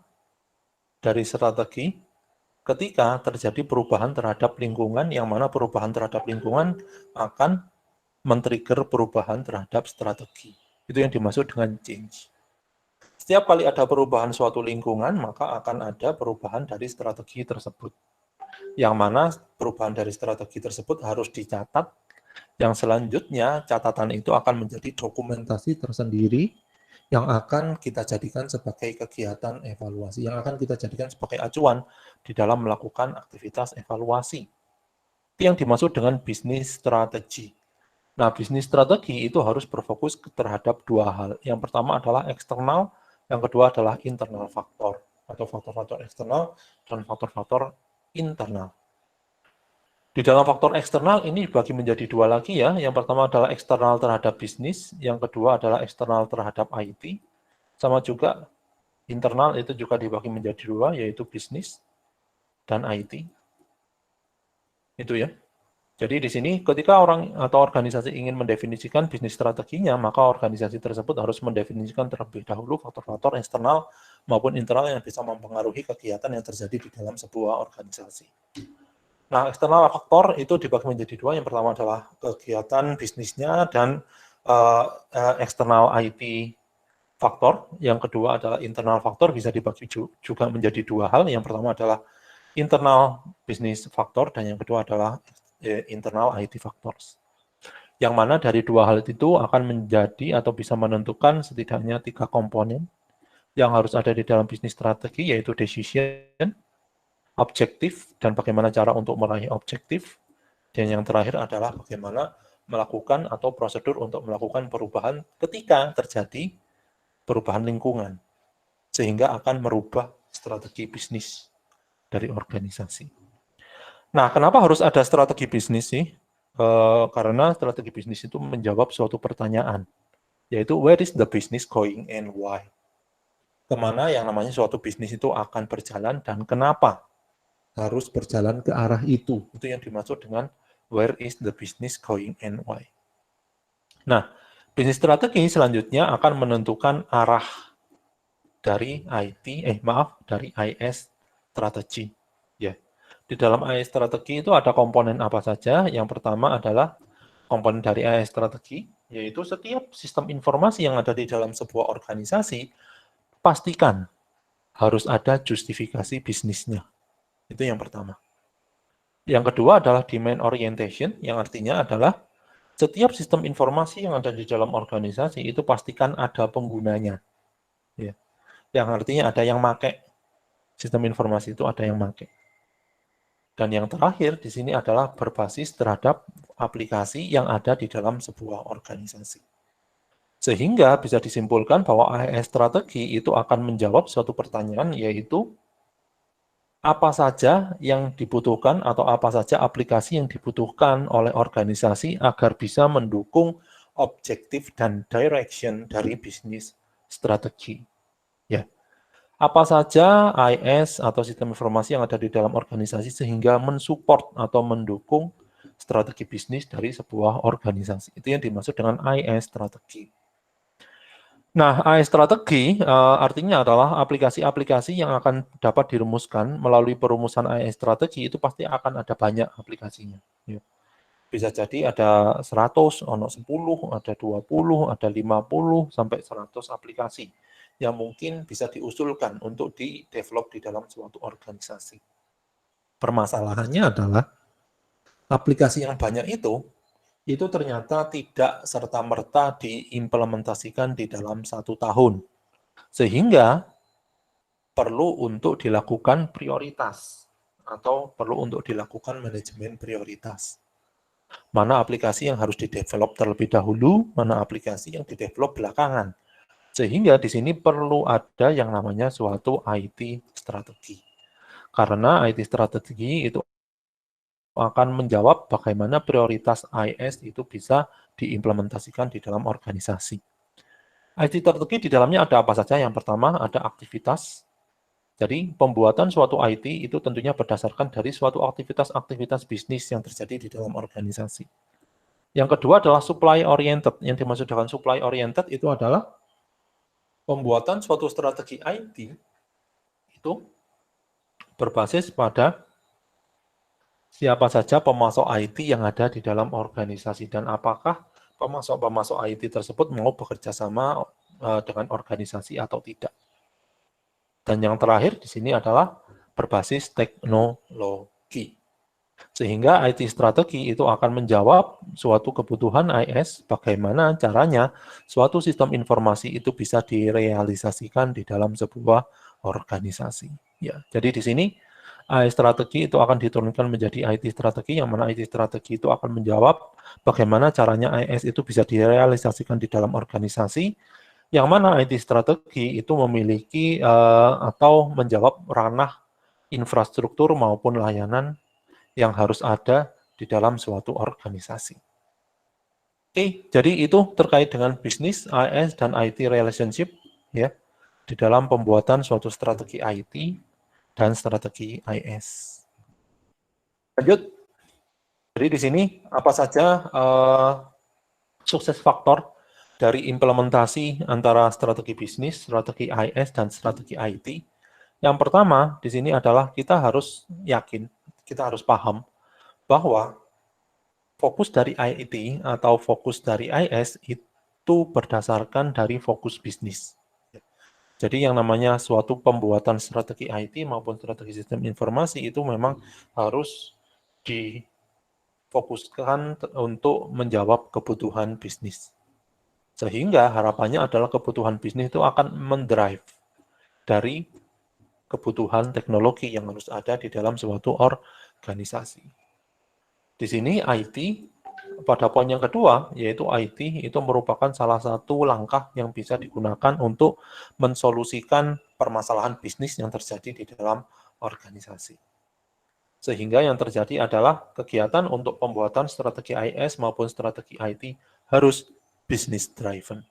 dari strategi ketika terjadi perubahan terhadap lingkungan, yang mana perubahan terhadap lingkungan akan men-trigger perubahan terhadap strategi. Itu yang dimaksud dengan change. Setiap kali ada perubahan suatu lingkungan, maka akan ada perubahan dari strategi tersebut. Yang mana perubahan dari strategi tersebut harus dicatat, yang selanjutnya catatan itu akan menjadi dokumentasi tersendiri yang akan kita jadikan sebagai kegiatan evaluasi, yang akan kita jadikan sebagai acuan di dalam melakukan aktivitas evaluasi. Itu yang dimaksud dengan bisnis strategi. Nah, bisnis strategi itu harus berfokus terhadap 2 hal. Yang pertama adalah eksternal, yang kedua adalah internal faktor, atau faktor-faktor eksternal dan faktor-faktor internal. Di dalam faktor eksternal ini dibagi menjadi 2 lagi ya. Yang pertama adalah eksternal terhadap bisnis, yang kedua adalah eksternal terhadap IT. Sama juga internal itu juga dibagi menjadi 2, yaitu bisnis dan IT. Itu ya. Jadi di sini ketika orang atau organisasi ingin mendefinisikan bisnis strateginya, maka organisasi tersebut harus mendefinisikan terlebih dahulu faktor-faktor eksternal maupun internal yang bisa mempengaruhi kegiatan yang terjadi di dalam sebuah organisasi. Nah, eksternal faktor itu dibagi menjadi dua. Yang pertama adalah kegiatan bisnisnya dan eksternal IT faktor. Yang kedua adalah internal faktor, bisa dibagi juga menjadi dua hal. Yang pertama adalah internal bisnis faktor dan yang kedua adalah internal IT factors. Yang mana dari dua hal itu akan menjadi atau bisa menentukan setidaknya 3 komponen yang harus ada di dalam bisnis strategi, yaitu decision, objektif, dan bagaimana cara untuk meraih objektif. Dan yang terakhir adalah bagaimana melakukan atau prosedur untuk melakukan perubahan ketika terjadi perubahan lingkungan, sehingga akan merubah strategi bisnis dari organisasi. Nah, kenapa harus ada strategi bisnis sih? Karena strategi bisnis itu menjawab suatu pertanyaan, yaitu where is the business going and why? Kemana yang namanya suatu bisnis itu akan berjalan dan kenapa harus berjalan ke arah itu? Itu yang dimaksud dengan where is the business going and why. Nah, bisnis strategi selanjutnya akan menentukan arah dari dari IS strategi. Ya. Di dalam IS strategi itu ada komponen apa saja? Yang pertama adalah komponen dari IS strategi, yaitu setiap sistem informasi yang ada di dalam sebuah organisasi, pastikan harus ada justifikasi bisnisnya. Itu yang pertama. Yang kedua adalah demand orientation, yang artinya adalah setiap sistem informasi yang ada di dalam organisasi itu pastikan ada penggunanya. Ya. Yang artinya ada yang pakai sistem informasi itu, ada yang pakai. Dan yang terakhir di sini adalah berbasis terhadap aplikasi yang ada di dalam sebuah organisasi. Sehingga bisa disimpulkan bahwa AIS strategi itu akan menjawab suatu pertanyaan, yaitu apa saja yang dibutuhkan atau apa saja aplikasi yang dibutuhkan oleh organisasi agar bisa mendukung objektif dan direction dari bisnis strategi. Ya. Apa saja IS atau sistem informasi yang ada di dalam organisasi sehingga mensupport atau mendukung strategi bisnis dari sebuah organisasi. Itu yang dimaksud dengan IS strategi. Nah, IS strategi artinya adalah aplikasi-aplikasi yang akan dapat dirumuskan melalui perumusan IS strategi itu pasti akan ada banyak aplikasinya. Ya. Bisa jadi ada 100, ono 10, ada 20, ada 50, sampai 100 aplikasi yang mungkin bisa diusulkan untuk di-develop di dalam suatu organisasi. Permasalahannya adalah aplikasi yang banyak itu ternyata tidak serta-merta diimplementasikan di dalam 1 tahun. Sehingga perlu untuk dilakukan prioritas atau perlu untuk dilakukan manajemen prioritas. Mana aplikasi yang harus di-develop terlebih dahulu, mana aplikasi yang di-develop belakangan. Sehingga di sini perlu ada yang namanya suatu IT strategi. Karena IT strategi itu akan menjawab bagaimana prioritas IS itu bisa diimplementasikan di dalam organisasi. IT strategi di dalamnya ada apa saja? Yang pertama ada aktivitas. Jadi pembuatan suatu IT itu tentunya berdasarkan dari suatu aktivitas-aktivitas bisnis yang terjadi di dalam organisasi. Yang kedua adalah supply oriented. Yang dimaksud dengan supply oriented itu adalah pembuatan suatu strategi IT itu berbasis pada siapa saja pemasok IT yang ada di dalam organisasi dan apakah pemasok-pemasok IT tersebut mau bekerja sama dengan organisasi atau tidak. Dan yang terakhir di sini adalah berbasis teknologi. Sehingga IT strategi itu akan menjawab suatu kebutuhan IS, bagaimana caranya suatu sistem informasi itu bisa direalisasikan di dalam sebuah organisasi. Ya, jadi di sini IT strategi itu akan diturunkan menjadi IT strategi, yang mana IT strategi itu akan menjawab bagaimana caranya IS itu bisa direalisasikan di dalam organisasi, yang mana IT strategi itu memiliki atau menjawab ranah infrastruktur maupun layanan yang harus ada di dalam suatu organisasi. Oke, jadi itu terkait dengan bisnis, IS, dan IT relationship ya di dalam pembuatan suatu strategi IT dan strategi IS. Lanjut. Jadi di sini apa saja sukses faktor dari implementasi antara strategi bisnis, strategi IS, dan strategi IT. Yang pertama di sini adalah kita harus yakin, kita harus paham bahwa fokus dari IT atau fokus dari IS itu berdasarkan dari fokus bisnis. Jadi yang namanya suatu pembuatan strategi IT maupun strategi sistem informasi itu memang harus difokuskan untuk menjawab kebutuhan bisnis. Sehingga harapannya adalah kebutuhan bisnis itu akan mendrive dari kebutuhan teknologi yang harus ada di dalam suatu organisasi. Di sini IT, pada poin yang kedua, yaitu IT itu merupakan salah satu langkah yang bisa digunakan untuk mensolusikan permasalahan bisnis yang terjadi di dalam organisasi. Sehingga yang terjadi adalah kegiatan untuk pembuatan strategi IS maupun strategi IT harus business driven.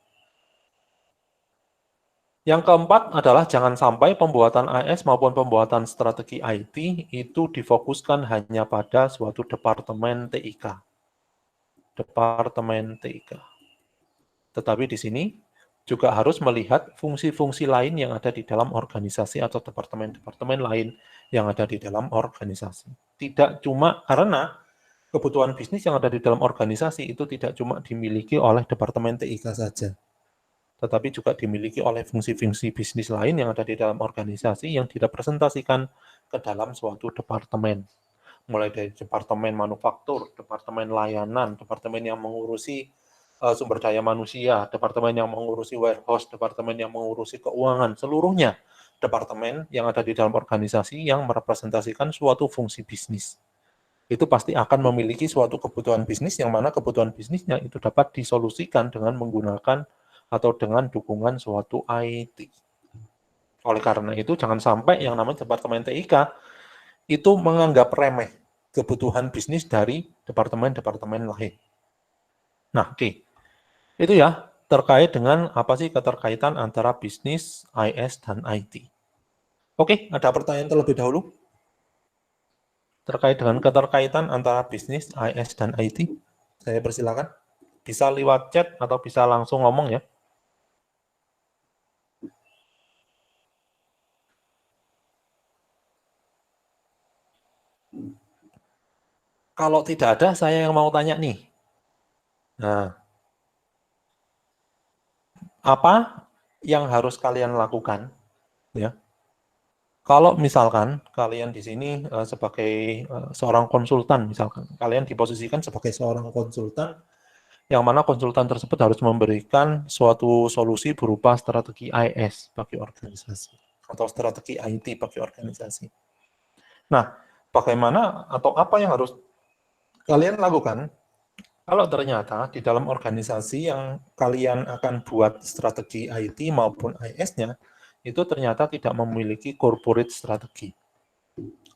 Yang keempat adalah jangan sampai pembuatan AS maupun pembuatan strategi IT itu difokuskan hanya pada suatu departemen TIK. Departemen TIK. Tetapi di sini juga harus melihat fungsi-fungsi lain yang ada di dalam organisasi atau departemen-departemen lain yang ada di dalam organisasi. Tidak cuma karena kebutuhan bisnis yang ada di dalam organisasi itu tidak cuma dimiliki oleh departemen TIK saja, tetapi juga dimiliki oleh fungsi-fungsi bisnis lain yang ada di dalam organisasi yang direpresentasikan ke dalam suatu departemen. Mulai dari departemen manufaktur, departemen layanan, departemen yang mengurusi sumber daya manusia, departemen yang mengurusi warehouse, departemen yang mengurusi keuangan, seluruhnya departemen yang ada di dalam organisasi yang merepresentasikan suatu fungsi bisnis. Itu pasti akan memiliki suatu kebutuhan bisnis yang mana kebutuhan bisnisnya itu dapat disolusikan dengan menggunakan atau dengan dukungan suatu IT. Oleh karena itu, jangan sampai yang namanya Departemen TIK itu menganggap remeh kebutuhan bisnis dari departemen-departemen lain. Nah, oke. Itu ya, terkait dengan apa sih keterkaitan antara bisnis, IS, dan IT. Oke, ada pertanyaan terlebih dahulu? Terkait dengan keterkaitan antara bisnis, IS, dan IT? Saya persilakan. Bisa lewat chat atau bisa langsung ngomong ya. Kalau tidak ada, saya yang mau tanya nih. Nah, apa yang harus kalian lakukan? Ya, kalau misalkan kalian di sini sebagai seorang konsultan, misalkan kalian diposisikan sebagai seorang konsultan, yang mana konsultan tersebut harus memberikan suatu solusi berupa strategi IS bagi organisasi atau strategi IT bagi organisasi. Nah, bagaimana atau apa yang harus kalian lakukan kalau ternyata di dalam organisasi yang kalian akan buat strategi IT maupun IS-nya, itu ternyata tidak memiliki corporate strategi.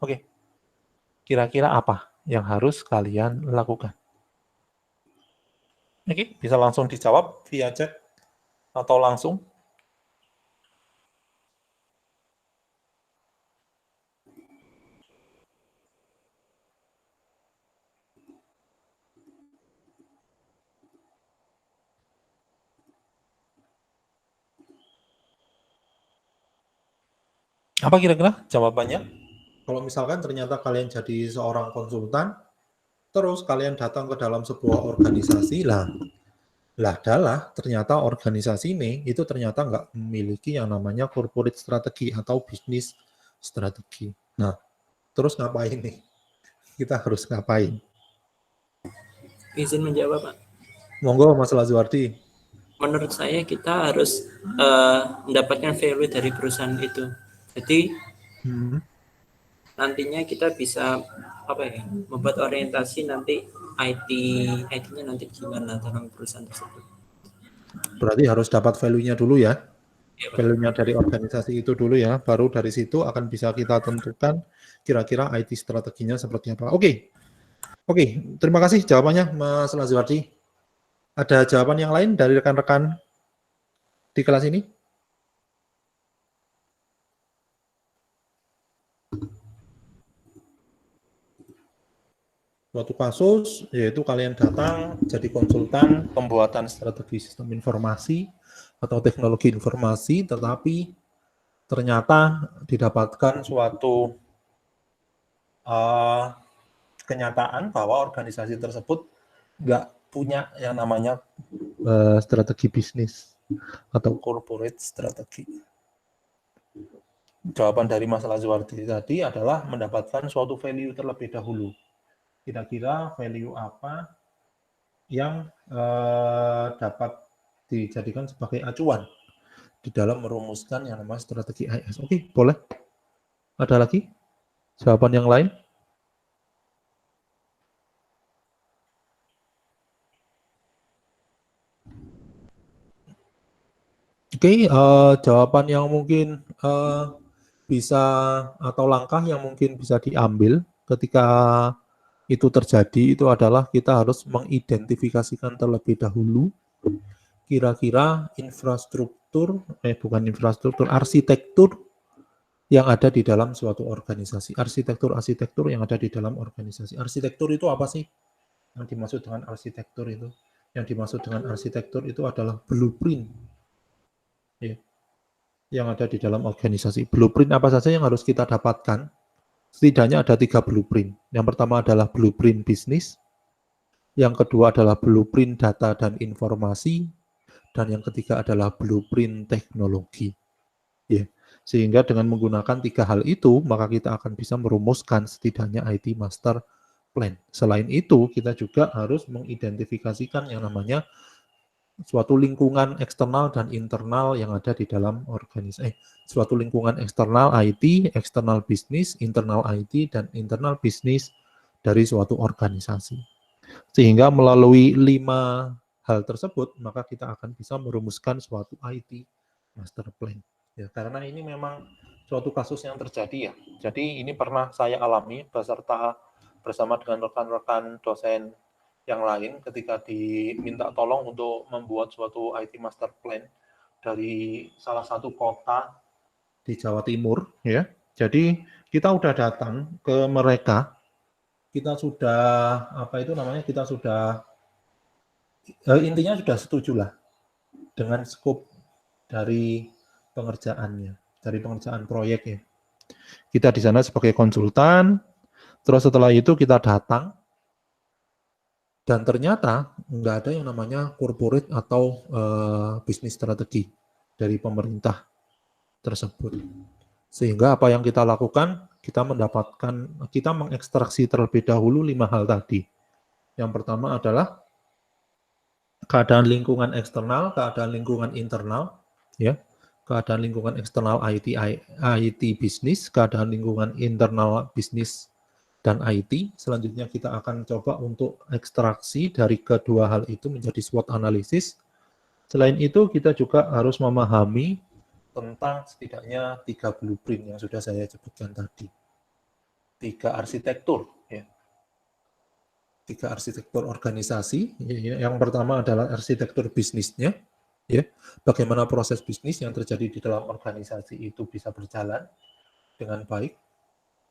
Oke, kira-kira apa yang harus kalian lakukan? Oke, bisa langsung dijawab via chat atau langsung. Apa kira-kira jawabannya? Kalau misalkan ternyata kalian jadi seorang konsultan, terus kalian datang ke dalam sebuah organisasi, ternyata organisasi ini itu ternyata nggak memiliki yang namanya corporate strategi atau bisnis strategi. Nah, terus ngapain nih? Kita harus ngapain? Izin menjawab, Pak. Monggo, Mas Lazuardi. Menurut saya kita harus mendapatkan value dari perusahaan itu. Jadi nantinya kita bisa membuat orientasi nanti IT-nya nanti gimana dalam perusahaan tersebut. Berarti harus dapat value-nya dulu ya. Ya, Pak. Value-nya dari organisasi itu dulu ya. Baru dari situ akan bisa kita tentukan kira-kira IT strateginya seperti apa. Oke, terima kasih jawabannya Mas Lazuardi. Ada jawaban yang lain dari rekan-rekan di kelas ini? Suatu kasus yaitu kalian datang jadi konsultan pembuatan strategi sistem informasi atau teknologi informasi, tetapi ternyata didapatkan suatu kenyataan bahwa organisasi tersebut nggak punya yang namanya strategi bisnis atau corporate strategi. Jawaban dari masalah Zuwardi tadi adalah mendapatkan suatu value terlebih dahulu. Kira-kira value apa yang dapat dijadikan sebagai acuan di dalam merumuskan yang namanya strategi IS. Oke, boleh. Ada lagi jawaban yang lain? Oke, jawaban yang mungkin bisa atau langkah yang mungkin bisa diambil ketika itu terjadi itu adalah kita harus mengidentifikasikan terlebih dahulu kira-kira arsitektur yang ada di dalam suatu organisasi. Arsitektur yang ada di dalam organisasi. Arsitektur itu apa sih? Yang dimaksud dengan arsitektur itu? Yang dimaksud dengan arsitektur itu adalah blueprint ya, yang ada di dalam organisasi. Blueprint apa saja yang harus kita dapatkan? Setidaknya ada 3 blueprint. Yang pertama adalah blueprint bisnis, yang kedua adalah blueprint data dan informasi, dan yang ketiga adalah blueprint teknologi. Ya. Sehingga dengan menggunakan 3 hal itu, maka kita akan bisa merumuskan setidaknya IT Master Plan. Selain itu, kita juga harus mengidentifikasikan yang namanya suatu lingkungan eksternal dan internal yang ada di dalam organisasi. Suatu lingkungan eksternal IT, eksternal bisnis, internal IT, dan internal bisnis dari suatu organisasi. Sehingga melalui 5 hal tersebut, maka kita akan bisa merumuskan suatu IT Master Plan. Ya, karena ini memang suatu kasus yang terjadi ya. Jadi ini pernah saya alami bersama dengan rekan-rekan dosen yang lain ketika diminta tolong untuk membuat suatu IT Master Plan dari salah satu kota di Jawa Timur ya. Jadi kita udah datang ke mereka, kita sudah intinya sudah setuju lah dengan skop dari pengerjaannya, dari pengerjaan proyeknya. Kita di sana sebagai konsultan, terus setelah itu kita datang, dan ternyata nggak ada yang namanya corporate atau bisnis strategi dari pemerintah tersebut. Sehingga apa yang kita lakukan, kita mengekstraksi terlebih dahulu 5 hal tadi. Yang pertama adalah keadaan lingkungan eksternal, keadaan lingkungan internal, ya, keadaan lingkungan eksternal IT bisnis, keadaan lingkungan internal bisnis dan IT. Selanjutnya kita akan coba untuk ekstraksi dari kedua hal itu menjadi SWOT analisis. Selain itu kita juga harus memahami tentang setidaknya 3 blueprint yang sudah saya sebutkan tadi. 3 arsitektur ya. 3 arsitektur organisasi. Yang pertama adalah arsitektur bisnisnya, ya. Bagaimana proses bisnis yang terjadi di dalam organisasi itu bisa berjalan dengan baik.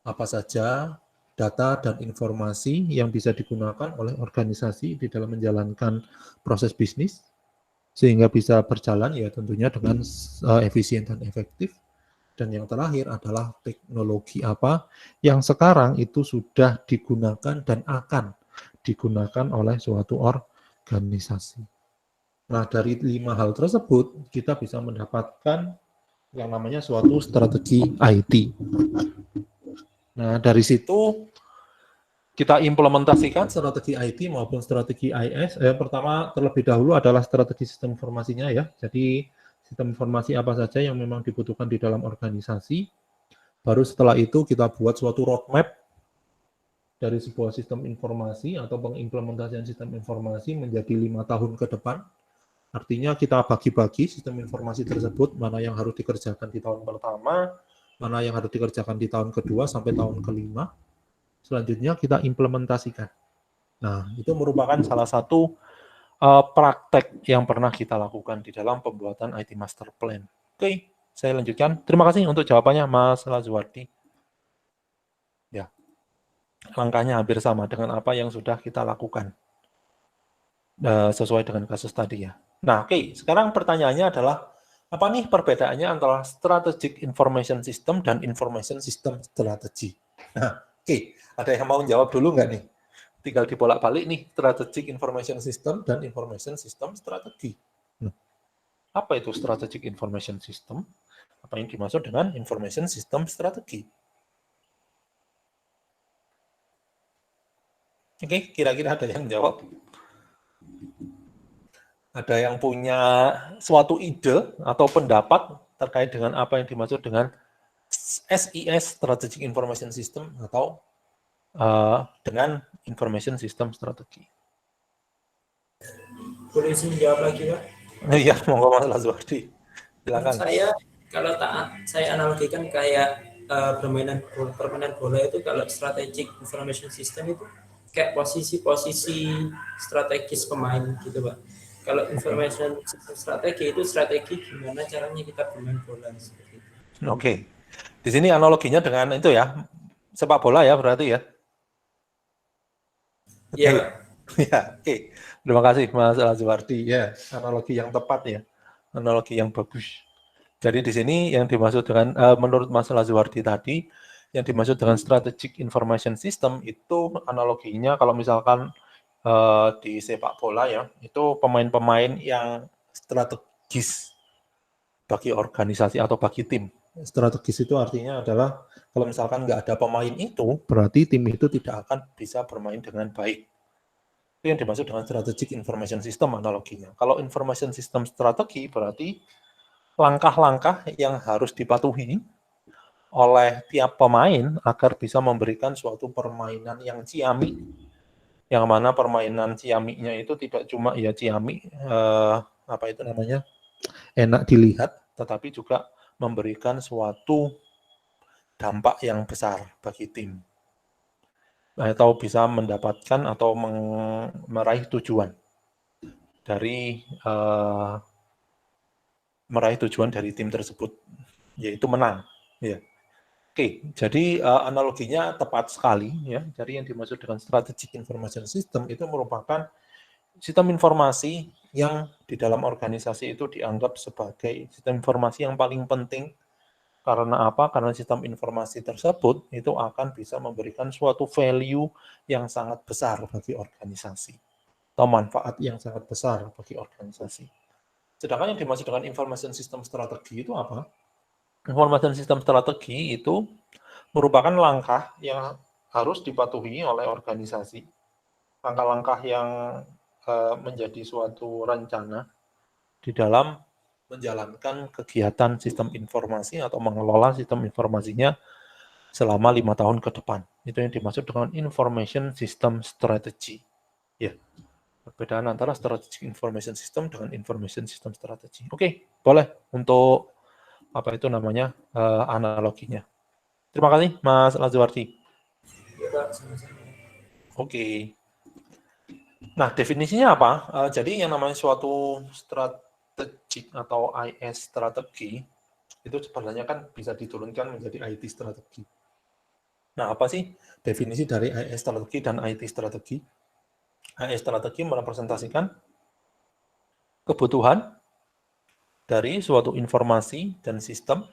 Apa saja data dan informasi yang bisa digunakan oleh organisasi di dalam menjalankan proses bisnis sehingga bisa berjalan ya tentunya dengan efisien dan efektif. Dan yang terakhir adalah teknologi apa yang sekarang itu sudah digunakan dan akan digunakan oleh suatu organisasi. Nah, dari 5 hal tersebut kita bisa mendapatkan yang namanya suatu strategi IT. Nah, dari situ kita implementasikan strategi IT maupun strategi IS. Pertama, terlebih dahulu adalah strategi sistem informasinya ya. Jadi, sistem informasi apa saja yang memang dibutuhkan di dalam organisasi. Baru setelah itu kita buat suatu roadmap dari sebuah sistem informasi atau pengimplementasian sistem informasi menjadi 5 tahun ke depan. Artinya kita bagi-bagi sistem informasi tersebut, mana yang harus dikerjakan di tahun pertama, mana yang harus dikerjakan di tahun kedua sampai tahun kelima. Selanjutnya kita implementasikan. Nah, itu merupakan salah satu praktek yang pernah kita lakukan di dalam pembuatan IT Master Plan. Oke, saya lanjutkan. Terima kasih untuk jawabannya, Mas Lazuardi. Ya. langkahnya hampir sama dengan apa yang sudah kita lakukan sesuai dengan kasus tadi ya. Nah, oke, sekarang pertanyaannya adalah apa nih perbedaannya antara strategic information system dan information system strategy? Nah, oke, ada yang mau jawab dulu nggak nih? Tinggal dibolak-balik nih, strategic information system dan information system strategi. Nah, apa itu strategic information system? Apa yang dimaksud dengan information system strategi? Oke, kira-kira ada yang jawab? Ada yang punya suatu ide atau pendapat terkait dengan apa yang dimaksud dengan SIS, Strategic Information System, atau dengan Information System Strategi? Boleh izin jawab lagi, Pak? Iya, monggo Mas Lazuardi. Silakan. Saya kalau saya analogikan kayak permainan bola itu, kalau strategic information system itu kayak posisi-posisi strategis pemain gitu, Pak. Kalau information system strategi itu strategi gimana caranya kita bermain bola seperti itu. Oke. Di sini analoginya dengan itu ya, sepak bola ya berarti ya. Iya, Oke. Pak. Ya, oke. Terima kasih Mas Lazuardi. Ya, analogi yang tepat ya. Analogi yang bagus. Jadi di sini yang dimaksud dengan menurut Mas Lazuardi tadi, yang dimaksud dengan strategic information system itu analoginya kalau misalkan di sepak bola ya, itu pemain-pemain yang strategis bagi organisasi atau bagi tim. Strategis itu artinya adalah kalau misalkan nggak ada pemain itu, berarti tim itu tidak akan bisa bermain dengan baik. Itu yang dimaksud dengan strategic information system analoginya. Kalau information system strategi berarti langkah-langkah yang harus dipatuhi oleh tiap pemain agar bisa memberikan suatu permainan yang ciamik, yang mana permainan ciamiknya itu tidak cuma ya ciamik apa itu namanya enak dilihat, tetapi juga memberikan suatu dampak yang besar bagi tim atau bisa mendapatkan atau meraih tujuan dari meraih tujuan dari tim tersebut, yaitu menang. Ya. Oke, jadi analoginya tepat sekali ya. Jadi yang dimaksud dengan strategic information system itu merupakan sistem informasi yang di dalam organisasi itu dianggap sebagai sistem informasi yang paling penting. Karena apa? Karena sistem informasi tersebut itu akan bisa memberikan suatu value yang sangat besar bagi organisasi atau manfaat yang sangat besar bagi organisasi. Sedangkan yang dimaksud dengan information system strategi itu apa? Information system strategi itu merupakan langkah yang harus dipatuhi oleh organisasi. Langkah-langkah yang menjadi suatu rencana di dalam menjalankan kegiatan sistem informasi atau mengelola sistem informasinya selama 5 tahun ke depan. Itu yang dimaksud dengan information system strategy. Ya, perbedaan antara strategic information system dengan information system strategy. Oke, boleh untuk apa itu namanya analoginya. Terima kasih Mas Lazuardi. Ya, Pak, sama-sama. Oke. Nah, definisinya apa? Jadi yang namanya suatu strategi atau IS strategi itu sebenarnya kan bisa diturunkan menjadi IT strategi. Nah, apa sih definisi dari IS strategi dan IT strategi? IS strategi merepresentasikan kebutuhan dari suatu informasi dan sistem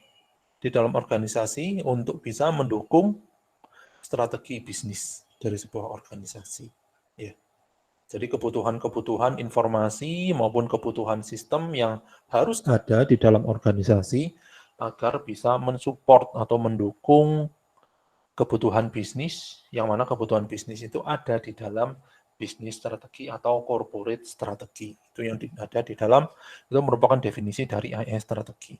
di dalam organisasi untuk bisa mendukung strategi bisnis dari sebuah organisasi. Ya. Jadi kebutuhan-kebutuhan informasi maupun kebutuhan sistem yang harus ada di dalam organisasi agar bisa mensupport atau mendukung kebutuhan bisnis, yang mana kebutuhan bisnis itu ada di dalam bisnis strategi atau corporate strategi. Itu yang ada di dalam, itu merupakan definisi dari IS strategi.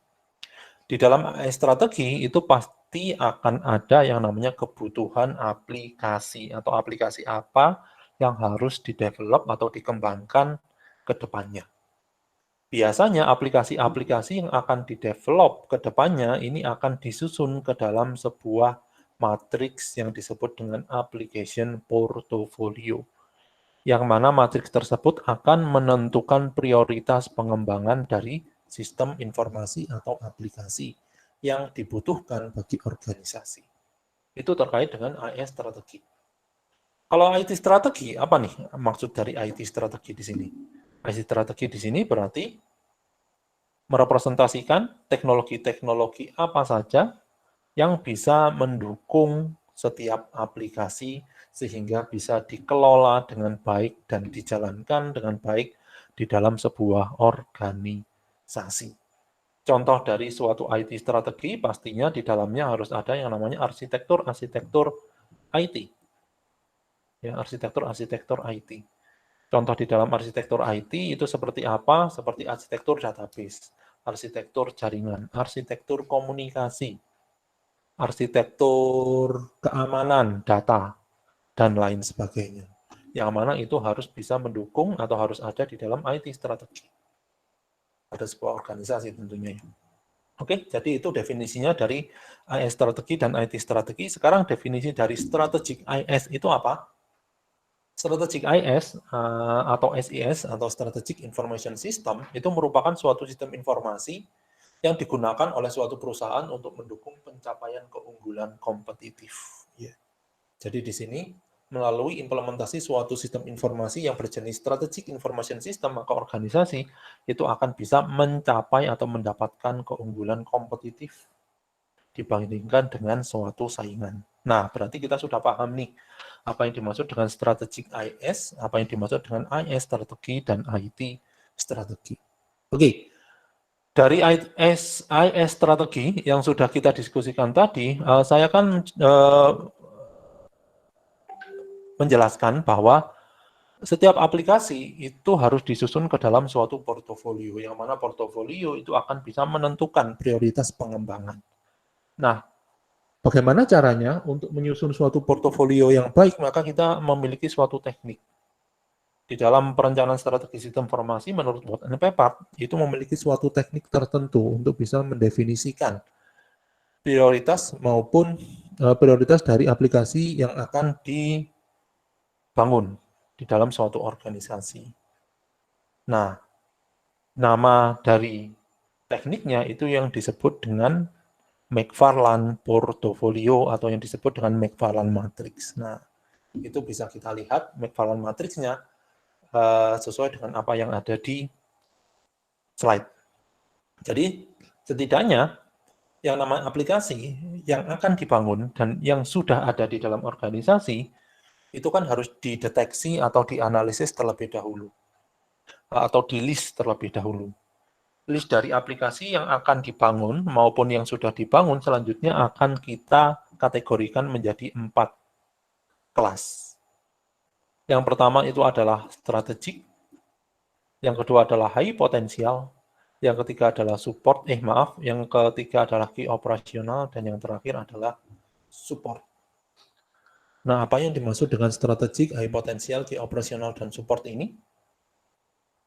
Di dalam IS strategi itu pasti akan ada yang namanya kebutuhan aplikasi atau aplikasi apa yang harus didevelop atau dikembangkan ke depannya. Biasanya aplikasi-aplikasi yang akan didevelop ke depannya ini akan disusun ke dalam sebuah matriks yang disebut dengan application portfolio. Yang mana matriks tersebut akan menentukan prioritas pengembangan dari sistem informasi atau aplikasi yang dibutuhkan bagi organisasi. Itu terkait dengan IS strategi. Kalau IT strategi, apa nih maksud dari IT strategi di sini? IT strategi di sini berarti merepresentasikan teknologi-teknologi apa saja yang bisa mendukung setiap aplikasi sehingga bisa dikelola dengan baik dan dijalankan dengan baik di dalam sebuah organisasi. Contoh dari suatu IT strategi pastinya di dalamnya harus ada yang namanya arsitektur-arsitektur IT. Ya, arsitektur-arsitektur IT. Contoh di dalam arsitektur IT itu seperti apa? Seperti arsitektur database, arsitektur jaringan, arsitektur komunikasi, arsitektur keamanan data, dan lain sebagainya. Yang mana itu harus bisa mendukung atau harus ada di dalam IT strategi. Ada sebuah organisasi tentunya. Oke, jadi itu definisinya dari IS strategi dan IT strategi. Sekarang definisi dari strategic IS itu apa? Strategic IS atau SIS atau Strategic Information System itu merupakan suatu sistem informasi yang digunakan oleh suatu perusahaan untuk mendukung pencapaian keunggulan kompetitif. Ya. Jadi di sini melalui implementasi suatu sistem informasi yang berjenis Strategic Information System, maka organisasi itu akan bisa mencapai atau mendapatkan keunggulan kompetitif dibandingkan dengan suatu saingan. Nah, berarti kita sudah paham nih apa yang dimaksud dengan strategic IS, apa yang dimaksud dengan IS strategi dan IT strategi. Oke, dari IS strategi yang sudah kita diskusikan tadi, saya kan menjelaskan bahwa setiap aplikasi itu harus disusun ke dalam suatu portofolio, yang mana portofolio itu akan bisa menentukan prioritas pengembangan. Nah, bagaimana caranya untuk menyusun suatu portofolio yang baik? Maka kita memiliki suatu teknik. Di dalam perencanaan strategi sistem informasi, menurut Watt and Pepard, itu memiliki suatu teknik tertentu untuk bisa mendefinisikan prioritas maupun prioritas dari aplikasi yang akan dibangun di dalam suatu organisasi. Nah, nama dari tekniknya itu yang disebut dengan McFarland Portfolio atau yang disebut dengan McFarland Matrix. Nah, itu bisa kita lihat McFarland Matrix-nya sesuai dengan apa yang ada di slide. Jadi, setidaknya yang namanya aplikasi yang akan dibangun dan yang sudah ada di dalam organisasi itu kan harus dideteksi atau dianalisis terlebih dahulu atau di list terlebih dahulu. List dari aplikasi yang akan dibangun maupun yang sudah dibangun selanjutnya akan kita kategorikan menjadi 4 kelas. Yang pertama itu adalah strategik, yang kedua adalah high potensial, yang ketiga adalah support, yang ketiga adalah key operasional, dan yang terakhir adalah support. Nah, apa yang dimaksud dengan strategik, high potensial, key operasional, dan support ini?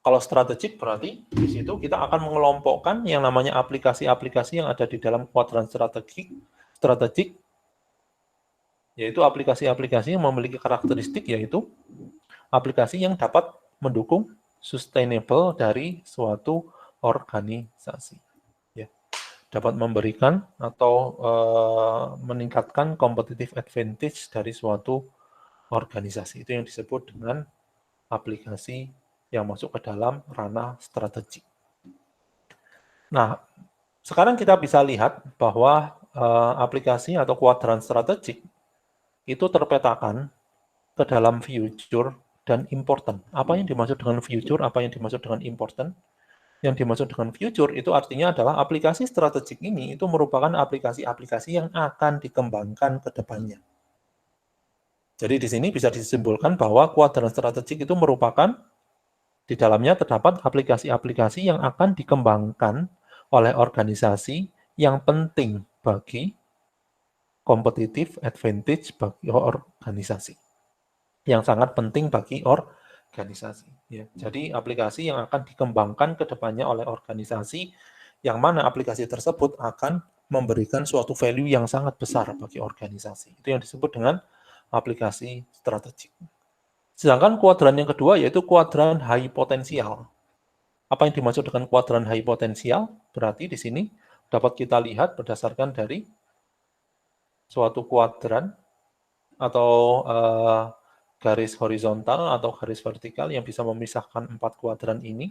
Kalau strategik berarti di situ kita akan mengelompokkan yang namanya aplikasi-aplikasi yang ada di dalam kuadran strategik, yaitu aplikasi-aplikasi yang memiliki karakteristik yaitu aplikasi yang dapat mendukung sustainable dari suatu organisasi. Ya, dapat memberikan atau meningkatkan competitive advantage dari suatu organisasi. Itu yang disebut dengan aplikasi yang masuk ke dalam ranah strategik. Nah, sekarang kita bisa lihat bahwa aplikasi atau kuadran strategik itu terpetakan ke dalam future dan important. Apa yang dimaksud dengan future, apa yang dimaksud dengan important? Yang dimaksud dengan future itu artinya adalah aplikasi strategik ini itu merupakan aplikasi-aplikasi yang akan dikembangkan ke depannya. Jadi di sini bisa disimpulkan bahwa kuadran strategik itu merupakan di dalamnya terdapat aplikasi-aplikasi yang akan dikembangkan oleh organisasi yang penting bagi competitive advantage bagi organisasi. Yang sangat penting bagi organisasi. Ya. Jadi aplikasi yang akan dikembangkan ke depannya oleh organisasi, yang mana aplikasi tersebut akan memberikan suatu value yang sangat besar bagi organisasi. Itu yang disebut dengan aplikasi strategik. Sedangkan kuadran yang kedua yaitu kuadran high potensial. Apa yang dimaksud dengan kuadran high potensial? Berarti di sini dapat kita lihat berdasarkan dari suatu kuadran atau garis horizontal atau garis vertikal yang bisa memisahkan 4 kuadran ini.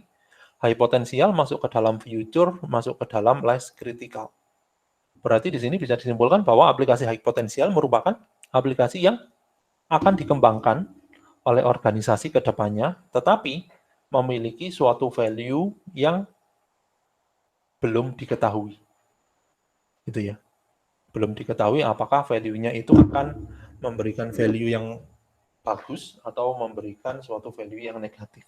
High potensial masuk ke dalam future, masuk ke dalam less critical. Berarti di sini bisa disimpulkan bahwa aplikasi high potensial merupakan aplikasi yang akan dikembangkan oleh organisasi ke depannya, tetapi memiliki suatu value yang belum diketahui. Itu ya. Belum diketahui apakah value-nya itu akan memberikan value yang bagus atau memberikan suatu value yang negatif.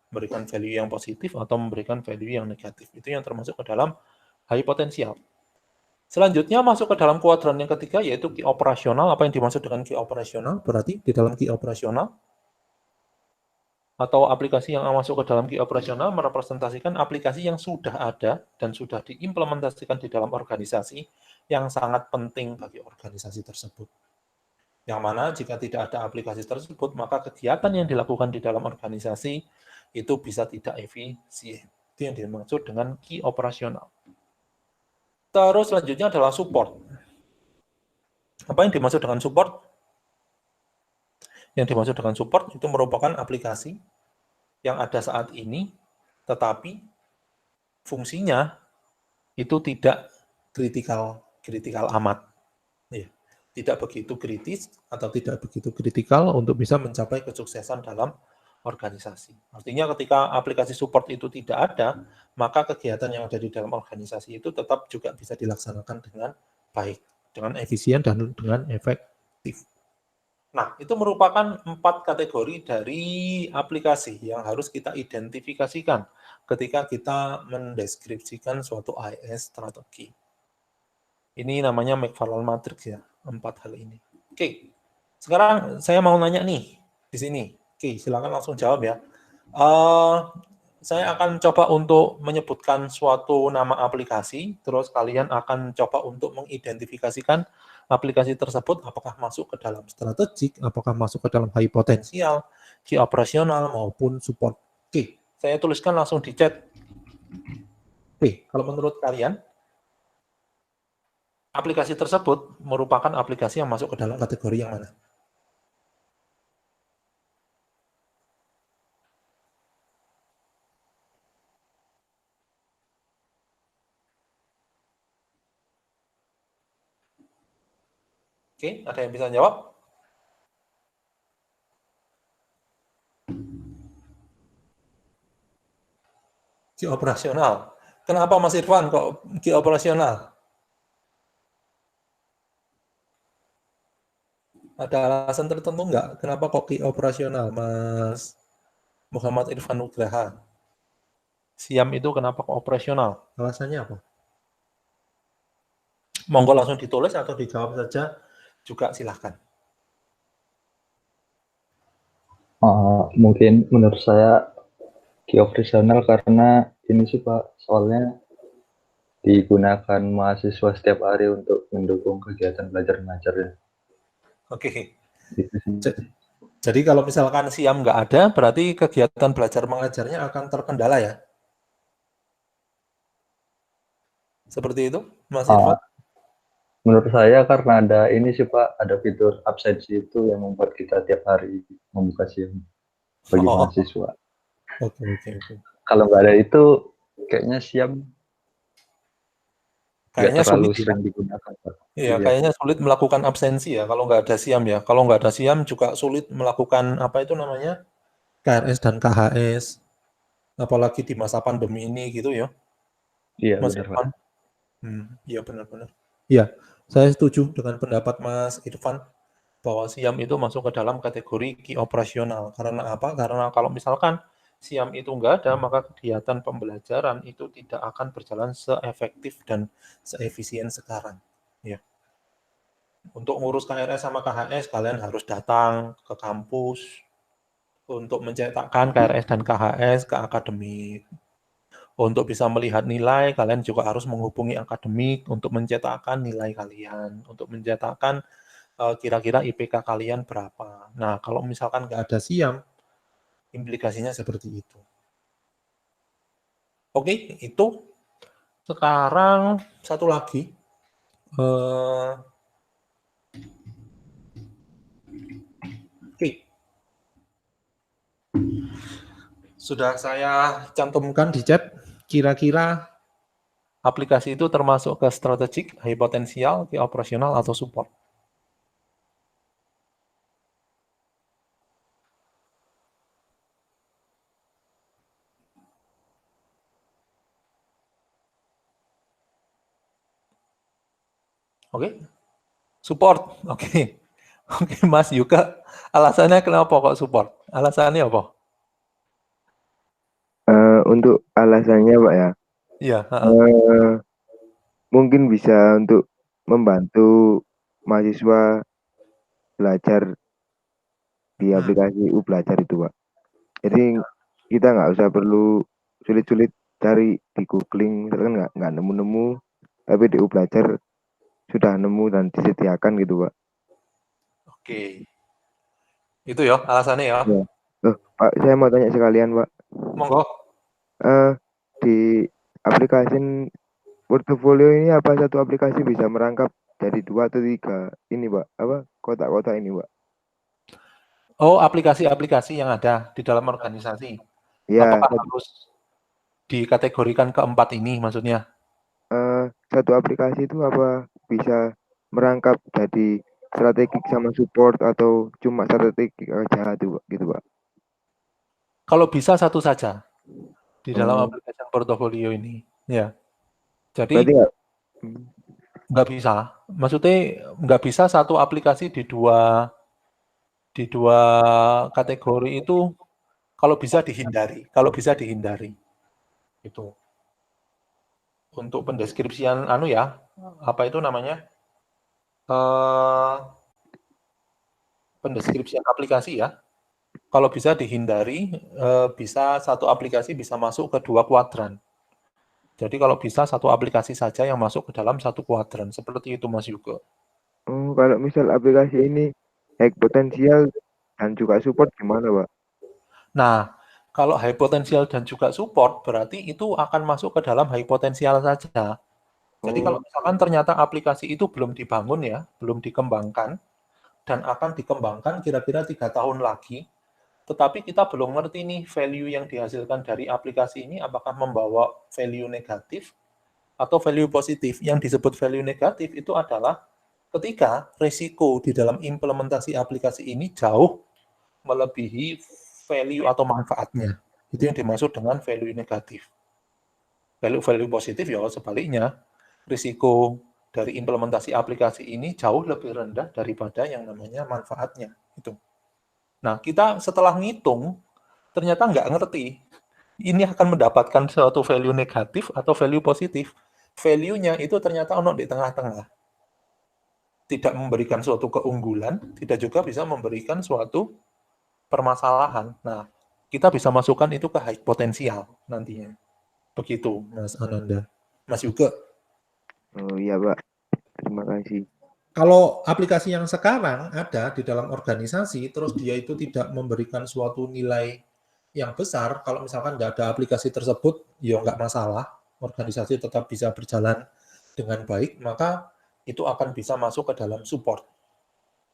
Memberikan value yang positif atau memberikan value yang negatif. Itu yang termasuk ke dalam high potensial. Selanjutnya masuk ke dalam kuadran yang ketiga, yaitu key operasional. Apa yang dimaksud dengan key operasional? Berarti di dalam key operasional atau aplikasi yang masuk ke dalam key operasional merepresentasikan aplikasi yang sudah ada dan sudah diimplementasikan di dalam organisasi yang sangat penting bagi organisasi tersebut. Yang mana jika tidak ada aplikasi tersebut, maka kegiatan yang dilakukan di dalam organisasi itu bisa tidak efisien. Itu yang dimaksud dengan key operasional. Terus selanjutnya adalah support. Apa yang dimaksud dengan support? Yang dimaksud dengan support itu merupakan aplikasi yang ada saat ini, tetapi fungsinya itu tidak kritikal amat. Ya, tidak begitu kritis atau tidak begitu kritikal untuk bisa mencapai kesuksesan dalam organisasi. Artinya ketika aplikasi support itu tidak ada, maka kegiatan yang ada di dalam organisasi itu tetap juga bisa dilaksanakan dengan baik, dengan efisien dan dengan efektif. Nah, itu merupakan 4 kategori dari aplikasi yang harus kita identifikasikan ketika kita mendeskripsikan suatu AIS strategi. Ini namanya McFarland Matrix ya, 4 hal ini. Oke, sekarang saya mau nanya nih di sini. Oke, silakan langsung jawab ya. Saya akan coba untuk menyebutkan suatu nama aplikasi, terus kalian akan coba untuk mengidentifikasikan aplikasi tersebut apakah masuk ke dalam strategik, apakah masuk ke dalam high potensial, key operasional maupun support. Oke, saya tuliskan langsung di chat. Oke, kalau menurut kalian aplikasi tersebut merupakan aplikasi yang masuk ke dalam kategori yang mana? Oke, ada yang bisa jawab? Ki operasional. Kenapa Mas Irfan kok ki operasional? Ada alasan tertentu nggak? Kenapa kok ki operasional, Mas Muhammad Irfan Nugraha? Siam itu kenapa kok operasional? Alasannya apa? Monggo langsung ditulis atau dijawab saja juga silahkan. Mungkin menurut saya key operasional karena ini sih Pak, soalnya digunakan mahasiswa setiap hari untuk mendukung kegiatan belajar mengajar ya. Oke. Gitu sih. Jadi kalau misalkan Siam nggak ada, berarti kegiatan belajar mengajarnya akan terkendala ya? Seperti itu, Mas Irfan? Menurut saya karena ada ini sih Pak, ada fitur absensi itu yang membuat kita tiap hari membuka Siam bagi mahasiswa. Oke. Kalau nggak ada itu, kayaknya Siam nggak Kayaknya terlalu sulit ya. sering digunakan Pak. Iya, kayaknya sulit melakukan absensi ya kalau nggak ada Siam ya. Kalau nggak ada Siam juga sulit melakukan apa itu namanya KRS dan KHS, apalagi di masa pandemi ini gitu ya, Iya Mas benar Pak. Irfan. Iya benar-benar. Iya, saya setuju dengan pendapat Mas Irfan bahwa Siam itu masuk ke dalam kategori key operasional. Karena apa? Karena kalau misalkan Siam itu nggak ada, maka kegiatan pembelajaran itu tidak akan berjalan seefektif dan seefisien sekarang. Ya. Untuk ngurus KRS sama KHS, kalian harus datang ke kampus untuk mencetakkan KRS dan KHS ke akademik. Untuk bisa melihat nilai, kalian juga harus menghubungi akademik untuk mencetakkan nilai kalian, untuk mencetakkan kira-kira IPK kalian berapa. Nah, kalau misalkan nggak ada Siam, implikasinya seperti itu. Oke, itu. Sekarang satu lagi. Oke. Sudah saya cantumkan di chat, kira-kira aplikasi itu termasuk ke strategik, high potensial, ke operasional, atau support. Oke, support. Oke, oke, Mas Yuka, alasannya kenapa kok support? Alasannya apa? Untuk alasannya Pak ya, Iya, eh, mungkin bisa untuk membantu mahasiswa belajar di aplikasi belajar itu Pak. Jadi kita nggak usah perlu sulit-sulit cari di googling, misalkan nggak nemu-nemu, tapi di belajar sudah nemu dan disediakan gitu Pak. oke. Itu ya alasannya ya. Ya. Loh, Pak, saya mau tanya sekalian Pak. Monggo. Eh, di aplikasi portofolio ini apa satu aplikasi bisa merangkap jadi 2 atau 3 ini Pak? Apa kotak-kotak ini Pak? Oh, aplikasi-aplikasi yang ada di dalam organisasi. Ya, Apakah harus dikategorikan keempat ini maksudnya? satu aplikasi itu apa bisa merangkap jadi strategik sama support atau cuma strategik aja gitu Pak? Kalau bisa satu saja di dalam Oh, aplikasi portofolio ini. Ya, berarti jadi nggak? nggak bisa. Maksudnya nggak bisa satu aplikasi di dua kategori itu kalau bisa dihindari. Kalau bisa dihindari. Itu. Untuk pendeskripsian apa itu namanya? Eh, pendeskripsian aplikasi ya. Kalau bisa dihindari, bisa satu aplikasi bisa masuk ke 2 kuadran. Jadi kalau bisa satu aplikasi saja yang masuk ke dalam 1 kuadran, seperti itu Mas Yuga. Oh, kalau misal aplikasi ini high potensial dan juga support gimana Pak? Nah, kalau high potensial dan juga support, berarti itu akan masuk ke dalam high potensial saja. Jadi kalau Oh, misalkan ternyata aplikasi itu belum dibangun ya, belum dikembangkan, dan akan dikembangkan kira-kira 3 tahun lagi, tetapi kita belum ngerti nih value yang dihasilkan dari aplikasi ini apakah membawa value negatif atau value positif. Yang disebut value negatif itu adalah ketika risiko di dalam implementasi aplikasi ini jauh melebihi value atau manfaatnya. Itu yang dimaksud dengan value negatif. Value positif ya sebaliknya, risiko dari implementasi aplikasi ini jauh lebih rendah daripada yang namanya manfaatnya. Itu. Nah, kita setelah ngitung, ternyata nggak ngerti ini akan mendapatkan suatu value negatif atau value positif. Value-nya itu ternyata ono di tengah-tengah. Tidak memberikan suatu keunggulan, tidak juga bisa memberikan suatu permasalahan. Nah, kita bisa masukkan itu ke high potensial nantinya. Begitu, Mas Ananda. Mas Yuga. oh iya Pak, terima kasih. Kalau aplikasi yang sekarang ada di dalam organisasi, terus dia itu tidak memberikan suatu nilai yang besar, kalau misalkan nggak ada aplikasi tersebut, ya nggak masalah, organisasi tetap bisa berjalan dengan baik, maka itu akan bisa masuk ke dalam support.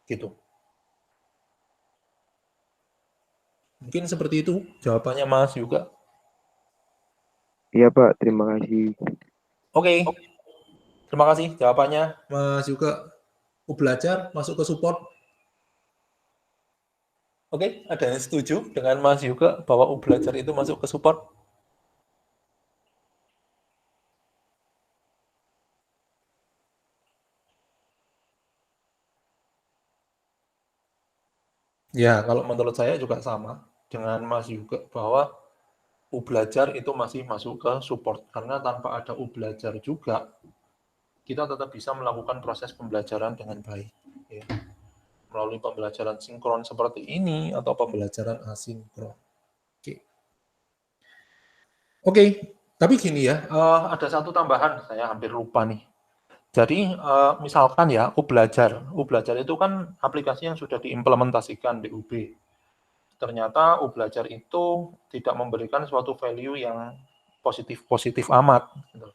Gitu. Mungkin seperti itu jawabannya Mas juga. Iya Pak, terima kasih. Oke, terima kasih jawabannya Mas juga. Belajar masuk ke support. Oke, ada yang setuju dengan Mas juga bahwa belajar itu masuk ke support? Ya, kalau menurut saya juga sama dengan Mas juga bahwa belajar itu masih masuk ke support karena tanpa ada belajar juga kita tetap bisa melakukan proses pembelajaran dengan baik. Ya. Melalui pembelajaran sinkron seperti ini atau pembelajaran asinkron. Oke. Oke, tapi gini ya, ada satu tambahan, saya hampir lupa nih. Jadi, misalkan ya, belajar itu kan aplikasi yang sudah diimplementasikan di UB. Ternyata belajar itu tidak memberikan suatu value yang positif-positif amat. Gitu.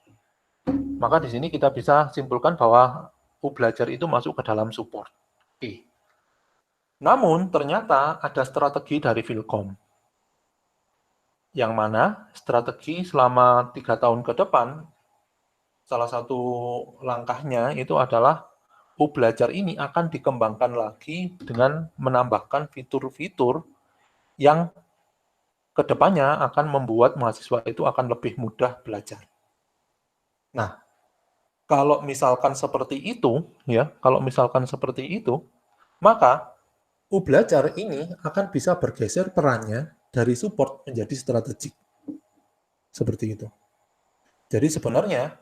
Maka di sini kita bisa simpulkan bahwa belajar itu masuk ke dalam support. Oke. Namun, ternyata ada strategi dari Vilkom. Yang mana strategi selama 3 tahun ke depan, salah satu langkahnya itu adalah belajar ini akan dikembangkan lagi dengan menambahkan fitur-fitur yang kedepannya akan membuat mahasiswa itu akan lebih mudah belajar. Nah, kalau misalkan seperti itu, maka belajar ini akan bisa bergeser perannya dari support menjadi strategik. Seperti itu. Jadi sebenarnya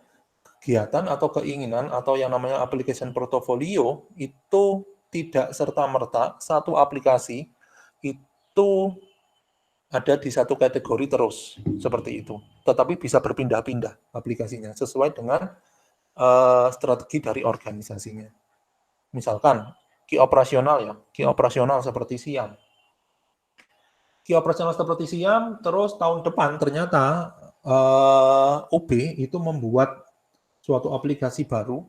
kegiatan atau keinginan atau yang namanya application portfolio itu tidak serta-merta satu aplikasi itu ada di satu kategori terus, seperti itu. Tetapi bisa berpindah-pindah aplikasinya sesuai dengan strategi dari organisasinya. Misalkan key operasional seperti SIAM. Key operasional seperti SIAM, terus tahun depan ternyata UB itu membuat suatu aplikasi baru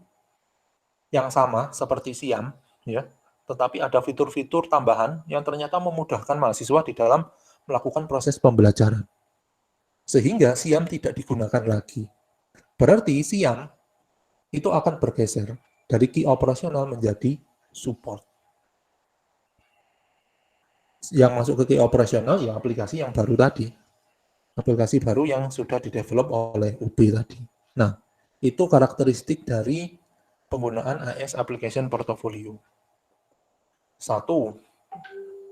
yang sama seperti SIAM, ya, tetapi ada fitur-fitur tambahan yang ternyata memudahkan mahasiswa di dalam melakukan proses pembelajaran. Sehingga SIAM tidak digunakan lagi. Berarti SIAM itu akan bergeser dari key operasional menjadi support. Yang masuk ke key operasional ya aplikasi yang baru tadi. Aplikasi baru yang sudah didevelop oleh UB tadi. Nah, itu karakteristik dari penggunaan AS Application Portfolio. 1,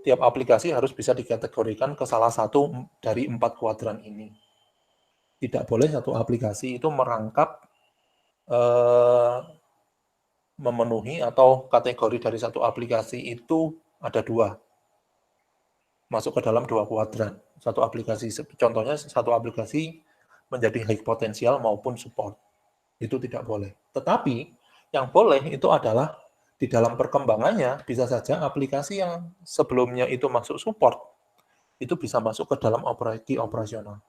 tiap aplikasi harus bisa dikategorikan ke salah satu dari 4 kuadran ini. Tidak boleh satu aplikasi itu merangkap memenuhi atau kategori dari satu aplikasi itu ada 2. Masuk ke dalam 2 kuadran. Satu aplikasi, contohnya satu aplikasi menjadi high potensial maupun support. Itu tidak boleh. Tetapi yang boleh itu adalah di dalam perkembangannya bisa saja aplikasi yang sebelumnya itu masuk support itu bisa masuk ke dalam key operasional.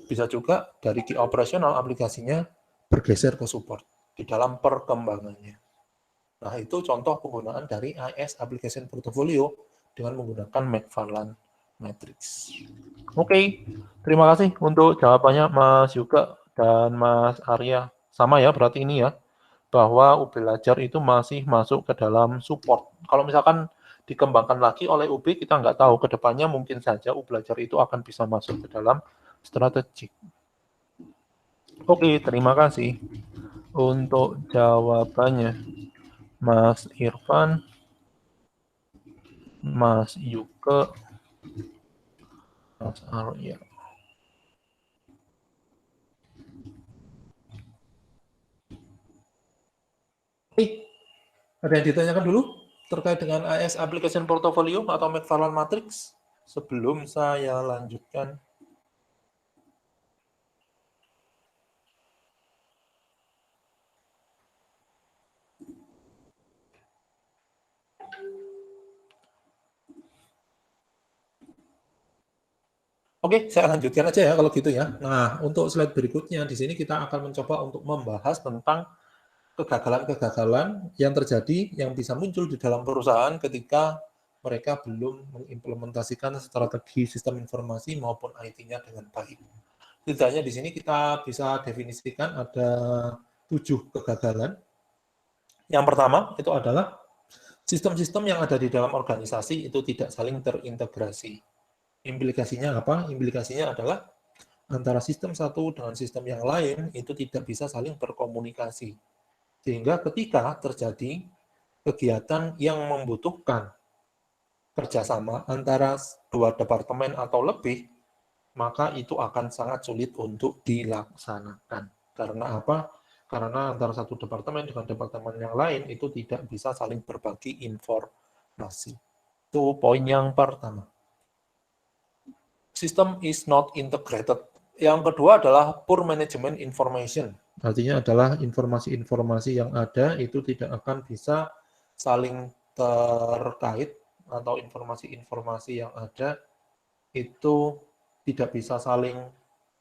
Bisa juga dari key operasional aplikasinya bergeser ke support di dalam perkembangannya. Nah, itu contoh penggunaan dari AS Application Portfolio dengan menggunakan McFarland Matrix. Oke, terima kasih untuk jawabannya Mas Yuga dan Mas Arya. Sama ya, berarti ini ya, bahwa belajar itu masih masuk ke dalam support. Kalau misalkan dikembangkan lagi oleh UB, kita nggak tahu, ke depannya mungkin saja belajar itu akan bisa masuk ke dalam strategik. Oke, terima kasih untuk jawabannya. Mas Irfan, Mas Yuga, Mas Arya. Ada yang ditanyakan dulu terkait dengan AS Application Portfolio atau McFarland Matrix sebelum saya lanjutkan? Oke, saya lanjutkan aja ya kalau gitu ya. Nah, untuk slide berikutnya di sini kita akan mencoba untuk membahas tentang kegagalan-kegagalan yang terjadi yang bisa muncul di dalam perusahaan ketika mereka belum mengimplementasikan strategi sistem informasi maupun IT-nya dengan baik. Setidaknya di sini kita bisa definisikan ada 7 kegagalan. Yang pertama itu adalah sistem-sistem yang ada di dalam organisasi itu tidak saling terintegrasi. Implikasinya apa? Implikasinya adalah antara sistem satu dengan sistem yang lain itu tidak bisa saling berkomunikasi. Sehingga ketika terjadi kegiatan yang membutuhkan kerjasama antara 2 departemen atau lebih, maka itu akan sangat sulit untuk dilaksanakan. Karena apa? Karena antara satu departemen dengan departemen yang lain itu tidak bisa saling berbagi informasi. Itu poin yang pertama. System is not integrated. Yang kedua adalah poor management information. Artinya adalah informasi-informasi yang ada itu tidak akan bisa saling terkait atau informasi-informasi yang ada itu tidak bisa saling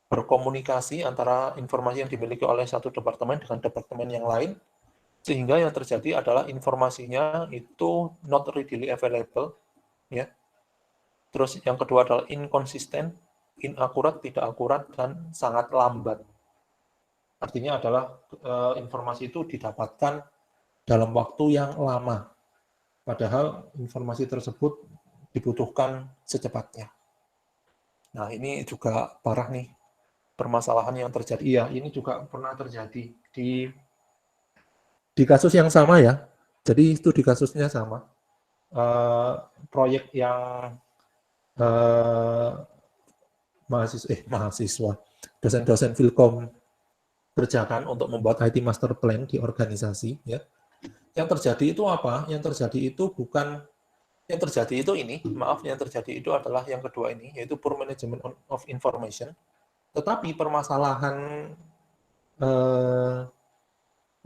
berkomunikasi antara informasi yang dimiliki oleh satu departemen dengan departemen yang lain, sehingga yang terjadi adalah informasinya itu not readily available, ya. Terus yang kedua adalah inconsistent, inakurat, tidak akurat, dan sangat lambat. Artinya adalah informasi itu didapatkan dalam waktu yang lama, padahal informasi tersebut dibutuhkan secepatnya. Nah, ini juga parah nih permasalahan yang terjadi. Iya, ini juga pernah terjadi di kasus yang sama ya. Jadi itu di kasusnya sama. Proyek yang mahasiswa, dosen-dosen Filkom kerjakan untuk membuat IT master plan di organisasi ya. Yang terjadi itu apa? Yang terjadi itu bukan yang terjadi itu ini, maaf, yang terjadi itu adalah yang kedua ini, yaitu poor management of information. Tetapi permasalahan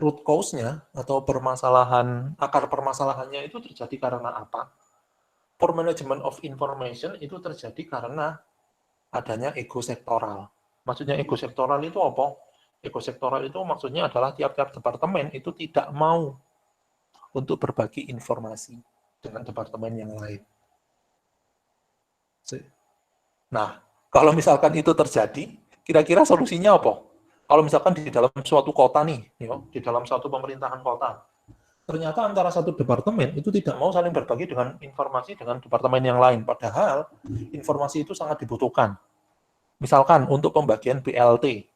root cause-nya atau akar permasalahannya itu terjadi karena apa? Poor management of information itu terjadi karena adanya ego sektoral. Maksudnya ego sektoral itu apa? Ego sektoral itu maksudnya adalah tiap-tiap departemen itu tidak mau untuk berbagi informasi dengan departemen yang lain. Nah, kalau misalkan itu terjadi, kira-kira solusinya apa? Kalau misalkan di dalam suatu kota nih, di dalam suatu pemerintahan kota, ternyata antara satu departemen itu tidak mau saling berbagi dengan informasi dengan departemen yang lain, padahal informasi itu sangat dibutuhkan. Misalkan untuk pembagian BLT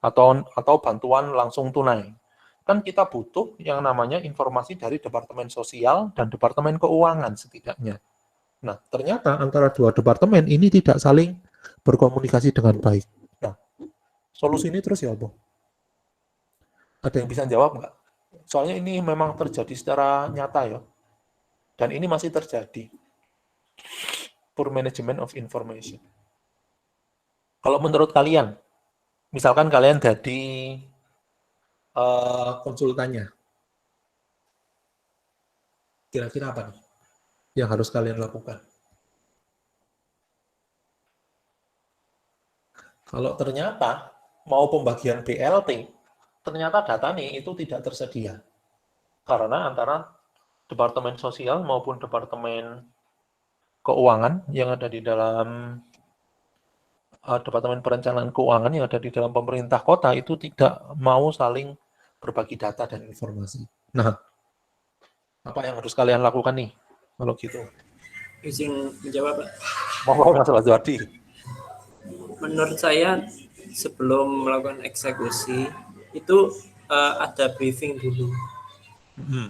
atau bantuan langsung tunai, kan kita butuh yang namanya informasi dari Departemen Sosial dan Departemen Keuangan setidaknya. Nah, ternyata antara dua departemen ini tidak saling berkomunikasi dengan baik. Nah, solusi ini terus ya, Bu? Ada yang bisa jawab nggak? Soalnya ini memang terjadi secara nyata ya. Dan ini masih terjadi. Poor management of information. Kalau menurut kalian, misalkan kalian jadi konsultannya, kira-kira apa nih yang harus kalian lakukan? Kalau ternyata mau pembagian BLT, ternyata data nih itu tidak tersedia. Karena antara Departemen Sosial maupun Departemen Keuangan yang ada di dalam Departemen Perencanaan Keuangan yang ada di dalam pemerintah kota itu tidak mau saling berbagi data dan informasi. Nah, apa yang harus kalian lakukan nih kalau gitu? Izin menjawab, Pak. Mau Mas Wadi? Menurut saya sebelum melakukan eksekusi itu ada briefing dulu.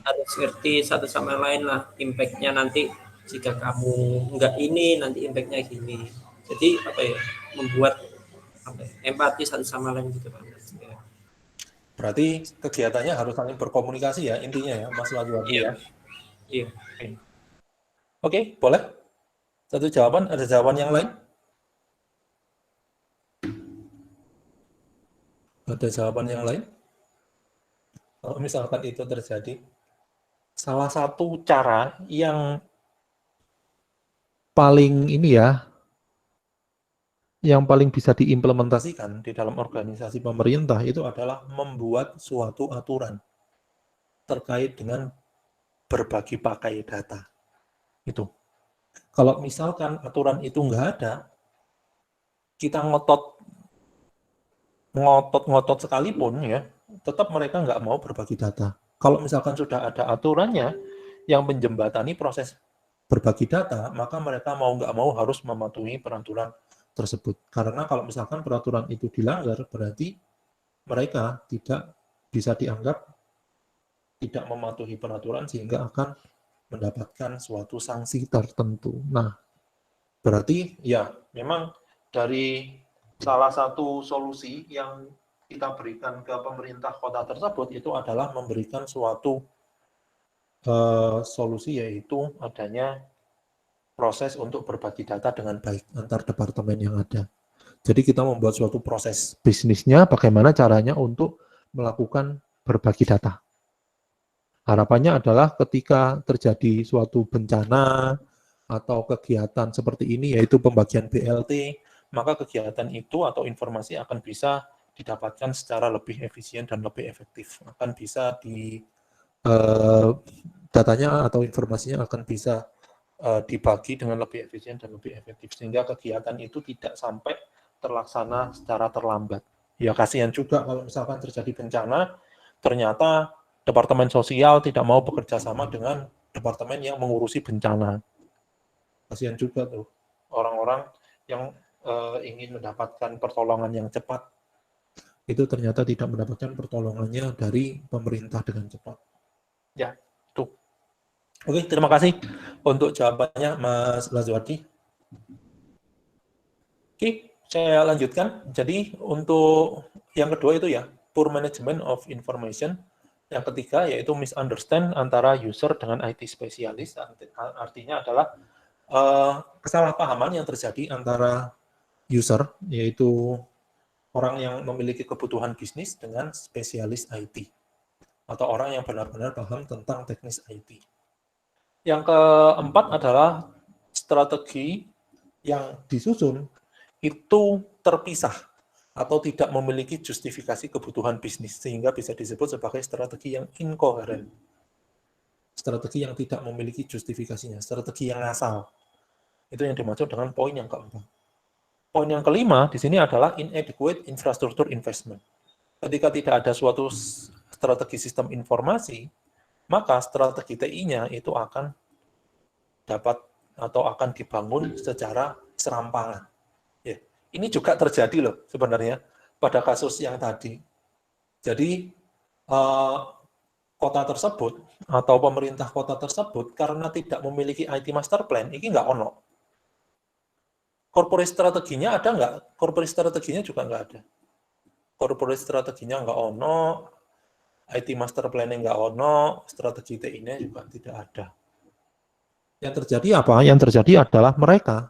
Harus ngerti satu sama lain lah impact-nya nanti jika kamu enggak ini nanti impact-nya gini. Jadi apa ya, membuat empati satu sama lain gitu Pak. Berarti kegiatannya harus saling berkomunikasi ya intinya ya Mas Wadi ya. Iya. Oke, boleh? Satu jawaban, ada jawaban yang lain? Ada jawaban yang lain? Kalau misalkan itu terjadi, salah satu cara yang paling yang paling bisa diimplementasikan di dalam organisasi pemerintah itu adalah membuat suatu aturan terkait dengan berbagi pakai data. Itu. Kalau misalkan aturan itu nggak ada, kita ngotot sekalipun ya, tetap mereka nggak mau berbagi data. Kalau misalkan sudah ada aturannya yang menjembatani proses berbagi data, maka mereka mau nggak mau harus mematuhi peraturan tersebut. Karena kalau misalkan peraturan itu dilanggar, berarti mereka tidak bisa dianggap tidak mematuhi peraturan sehingga akan mendapatkan suatu sanksi tertentu. Nah, berarti ya memang dari salah satu solusi yang kita berikan ke pemerintah kota tersebut itu adalah memberikan suatu solusi, yaitu adanya proses untuk berbagi data dengan baik antar departemen yang ada. Jadi kita membuat suatu proses bisnisnya, bagaimana caranya untuk melakukan berbagi data. Harapannya adalah ketika terjadi suatu bencana atau kegiatan seperti ini, yaitu pembagian BLT, maka kegiatan itu atau informasi akan bisa didapatkan secara lebih efisien dan lebih efektif. Akan bisa datanya atau informasinya akan bisa dibagi dengan lebih efisien dan lebih efektif, sehingga kegiatan itu tidak sampai terlaksana secara terlambat. Ya kasihan juga kalau misalkan terjadi bencana, ternyata Departemen Sosial tidak mau bekerja sama dengan departemen yang mengurusi bencana. Kasihan juga tuh orang-orang yang ingin mendapatkan pertolongan yang cepat, itu ternyata tidak mendapatkan pertolongannya dari pemerintah dengan cepat. Ya, tuh. Oke, terima kasih untuk jawabannya Mas Lazwadi. Oke, saya lanjutkan. Jadi untuk yang kedua itu ya, poor management of information. Yang ketiga yaitu misunderstand antara user dengan IT spesialis. Artinya adalah kesalahpahaman yang terjadi antara user, yaitu orang yang memiliki kebutuhan bisnis dengan spesialis IT, atau orang yang benar-benar paham tentang teknis IT. Yang keempat adalah strategi yang disusun itu terpisah atau tidak memiliki justifikasi kebutuhan bisnis, sehingga bisa disebut sebagai strategi yang inkoheren. Strategi yang tidak memiliki justifikasinya, strategi yang ngasal. Itu yang dimaksud dengan poin yang keempat. Poin yang kelima di sini adalah inadequate infrastructure investment. Ketika tidak ada suatu strategi sistem informasi, maka strategi TI-nya itu akan dapat atau akan dibangun secara serampangan. Ya, ini juga terjadi loh sebenarnya pada kasus yang tadi. Jadi kota tersebut atau pemerintah kota tersebut karena tidak memiliki IT master plan, ini nggak ono. Corporate strateginya ada nggak? Corporate strateginya juga nggak ada. Corporate strateginya nggak ono, IT master plan-nya nggak ono, strategi TI-nya juga tidak ada. Yang terjadi apa? Yang terjadi adalah mereka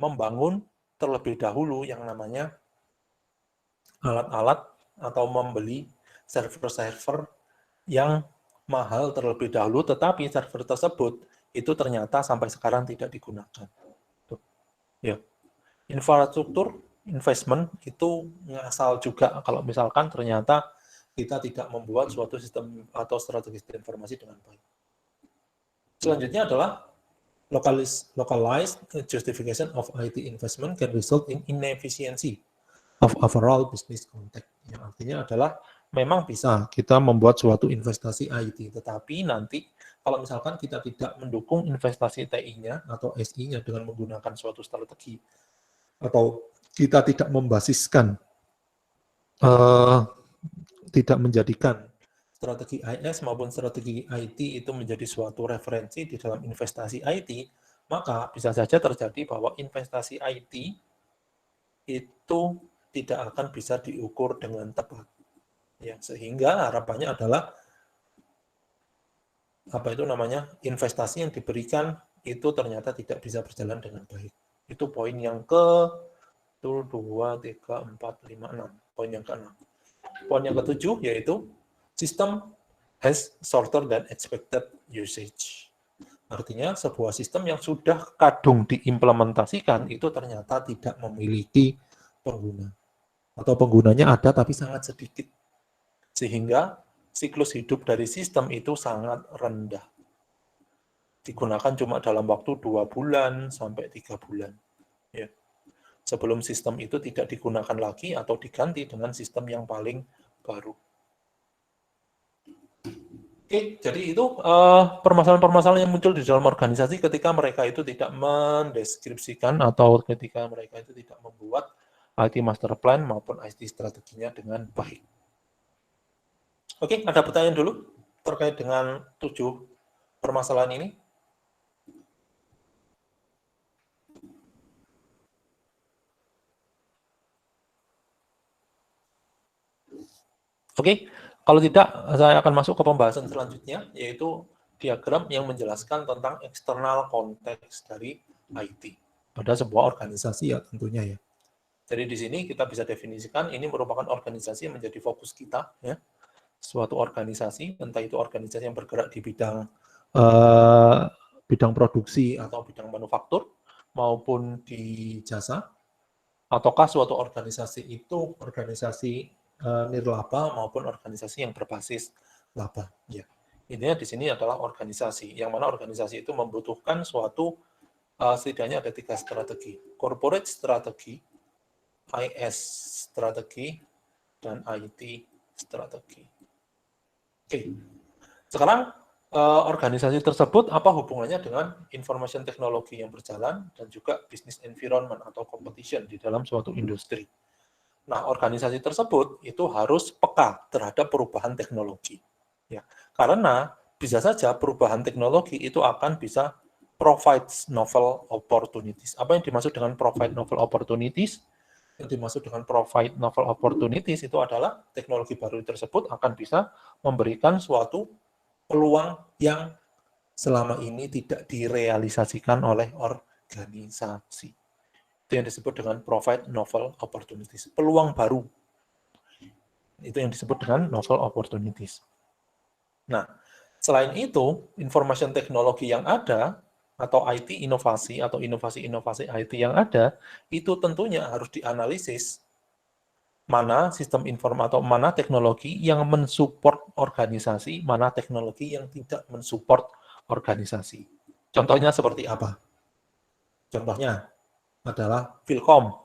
membangun terlebih dahulu yang namanya alat-alat atau membeli server-server yang mahal terlebih dahulu, tetapi server tersebut itu ternyata sampai sekarang tidak digunakan. Tuh. Ya. Infrastruktur investment itu ngasal juga kalau misalkan ternyata kita tidak membuat suatu sistem atau strategi informasi dengan baik. Selanjutnya adalah localized justification of IT investment can result in inefficiency of overall business context. Yang artinya adalah memang bisa kita membuat suatu investasi IT, tetapi nanti kalau misalkan kita tidak mendukung investasi TI-nya atau SI-nya dengan menggunakan suatu strategi, atau kita tidak membasiskan, tidak menjadikan strategi IS maupun strategi IT itu menjadi suatu referensi di dalam investasi IT, maka bisa saja terjadi bahwa investasi IT itu tidak akan bisa diukur dengan tepat. Ya, sehingga harapannya adalah investasi yang diberikan itu ternyata tidak bisa berjalan dengan baik. Itu poin yang ke 2, 3, 4, 5, 6. Poin yang ke-6. Poin yang ke-7 yaitu sistem has shorter than expected usage. Artinya sebuah sistem yang sudah kadung diimplementasikan itu ternyata tidak memiliki pengguna. Atau penggunanya ada tapi sangat sedikit. Sehingga siklus hidup dari sistem itu sangat rendah. Digunakan cuma dalam waktu 2 bulan sampai 3 bulan. Ya. Sebelum sistem itu tidak digunakan lagi atau diganti dengan sistem yang paling baru. Oke, jadi itu permasalahan-permasalahan yang muncul di dalam organisasi ketika mereka itu tidak mendeskripsikan atau ketika mereka itu tidak membuat IT master plan maupun IT strateginya dengan baik. Oke, ada pertanyaan dulu terkait dengan 7 permasalahan ini? Oke, kalau tidak, saya akan masuk ke pembahasan selanjutnya, yaitu diagram yang menjelaskan tentang eksternal konteks dari IT pada sebuah organisasi ya tentunya ya. Jadi di sini kita bisa definisikan ini merupakan organisasi yang menjadi fokus kita ya. Suatu organisasi, entah itu organisasi yang bergerak di bidang produksi atau bidang manufaktur maupun di jasa, ataukah suatu organisasi itu organisasi nirlaba maupun organisasi yang berbasis laba. Ya, Intinya di sini adalah organisasi, yang mana organisasi itu membutuhkan suatu setidaknya ada 3 strategi. Corporate strategi, IS strategi, dan IT strategi. Oke, sekarang organisasi tersebut apa hubungannya dengan information technology yang berjalan dan juga business environment atau competition di dalam suatu industri. Nah, organisasi tersebut itu harus peka terhadap perubahan teknologi. Ya, karena bisa saja perubahan teknologi itu akan bisa provide novel opportunities. Apa yang dimaksud dengan provide novel opportunities? Yang dimaksud dengan provide novel opportunities itu adalah teknologi baru tersebut akan bisa memberikan suatu peluang yang selama ini tidak direalisasikan oleh organisasi. Itu yang disebut dengan provide novel opportunities. Peluang baru. Itu yang disebut dengan novel opportunities. Nah, selain itu, information teknologi yang ada, atau IT inovasi, atau inovasi-inovasi IT yang ada, itu tentunya harus dianalisis mana sistem informasi atau mana teknologi yang mensupport organisasi, mana teknologi yang tidak mensupport organisasi. Contohnya seperti apa? Contohnya adalah Philcom.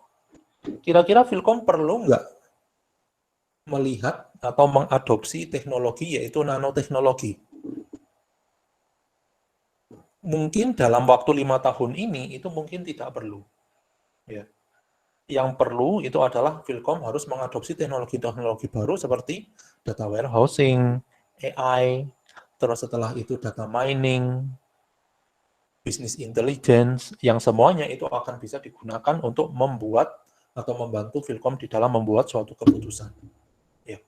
Kira-kira Philcom perlu nggak melihat atau mengadopsi teknologi yaitu nanoteknologi? Mungkin dalam waktu 5 tahun ini itu mungkin tidak perlu. Ya. Yang perlu itu adalah Philcom harus mengadopsi teknologi-teknologi baru seperti data warehousing, AI, terus setelah itu data mining, business intelligence, yang semuanya itu akan bisa digunakan untuk membuat atau membantu Philcom di dalam membuat suatu keputusan. Ya.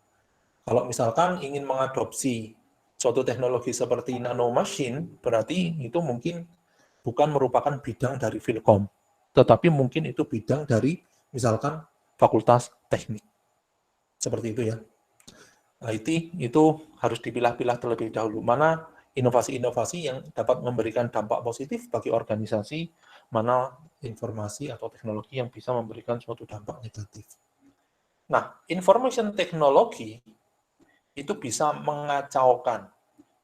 Kalau misalkan ingin mengadopsi suatu teknologi seperti nano machine, berarti itu mungkin bukan merupakan bidang dari Philcom, tetapi mungkin itu bidang dari misalkan fakultas teknik. Seperti itu ya. IT itu harus dipilah-pilah terlebih dahulu. Mana inovasi-inovasi yang dapat memberikan dampak positif bagi organisasi, mana informasi atau teknologi yang bisa memberikan suatu dampak negatif. Nah, information technology itu bisa mengacaukan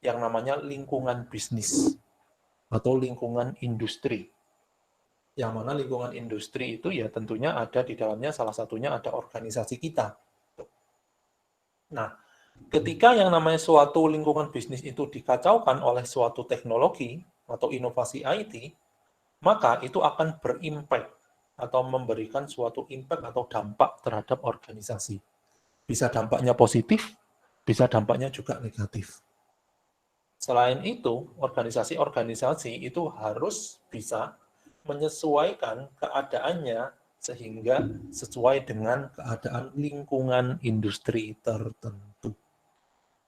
yang namanya lingkungan bisnis atau lingkungan industri. Yang mana lingkungan industri itu ya tentunya ada di dalamnya salah satunya ada organisasi kita. Nah, ketika yang namanya suatu lingkungan bisnis itu dikacaukan oleh suatu teknologi atau inovasi IT, maka itu akan berimpact atau memberikan suatu impact atau dampak terhadap organisasi. Bisa dampaknya positif, bisa dampaknya juga negatif. Selain itu, organisasi-organisasi itu harus bisa menyesuaikan keadaannya sehingga sesuai dengan keadaan lingkungan industri tertentu.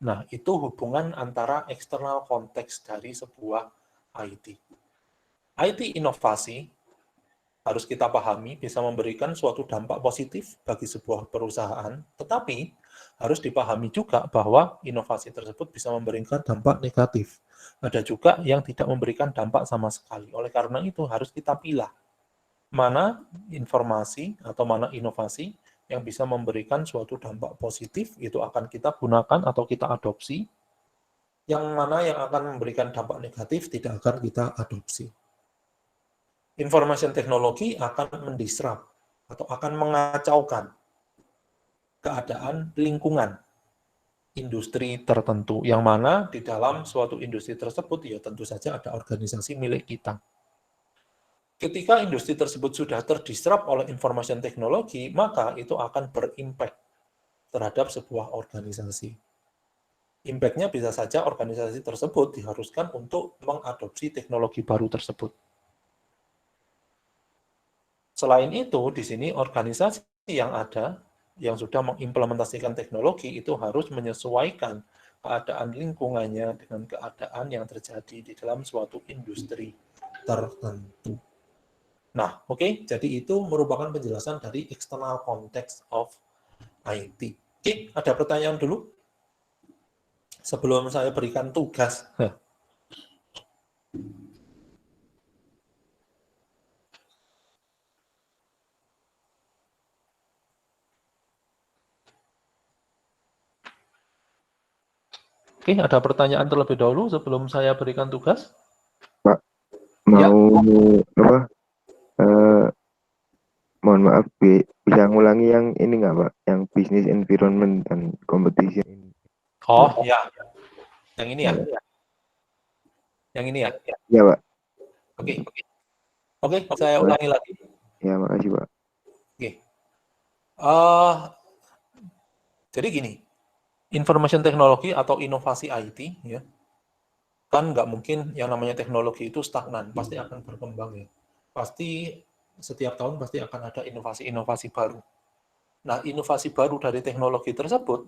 Nah, itu hubungan antara eksternal konteks dari sebuah IT. IT inovasi harus kita pahami bisa memberikan suatu dampak positif bagi sebuah perusahaan, tetapi harus dipahami juga bahwa inovasi tersebut bisa memberikan dampak negatif. Ada juga yang tidak memberikan dampak sama sekali. Oleh karena itu harus kita pilih mana informasi atau mana inovasi yang bisa memberikan suatu dampak positif, itu akan kita gunakan atau kita adopsi. Yang mana yang akan memberikan dampak negatif tidak akan kita adopsi. Information technology akan mendisrupt atau akan mengacaukan keadaan lingkungan industri tertentu, yang mana di dalam suatu industri tersebut ya tentu saja ada organisasi milik kita. Ketika industri tersebut sudah terdisrupt oleh information technology, maka itu akan berimpact terhadap sebuah organisasi. Impact-nya bisa saja organisasi tersebut diharuskan untuk mengadopsi teknologi baru tersebut. Selain itu, di sini organisasi yang ada, yang sudah mengimplementasikan teknologi, itu harus menyesuaikan keadaan lingkungannya dengan keadaan yang terjadi di dalam suatu industri tertentu. Nah, oke, jadi itu merupakan penjelasan dari external context of IT. Oke, ada pertanyaan dulu? Sebelum saya berikan tugas. Oke, ada pertanyaan terlebih dahulu sebelum saya berikan tugas? Ya. Mau apa? Mohon maaf, bisa ngulangi yang ini nggak Pak? Yang business environment dan competition. Oh, ya. Yang ini ya? Yang ini ya? Ya Pak. Oke. Oke, saya ulangi lagi. Ya makasih Pak. Oke. Jadi gini, information technology atau inovasi IT, ya, kan nggak mungkin yang namanya teknologi itu stagnan, pasti akan berkembang ya. Pasti setiap tahun pasti akan ada inovasi-inovasi baru. Nah, inovasi baru dari teknologi tersebut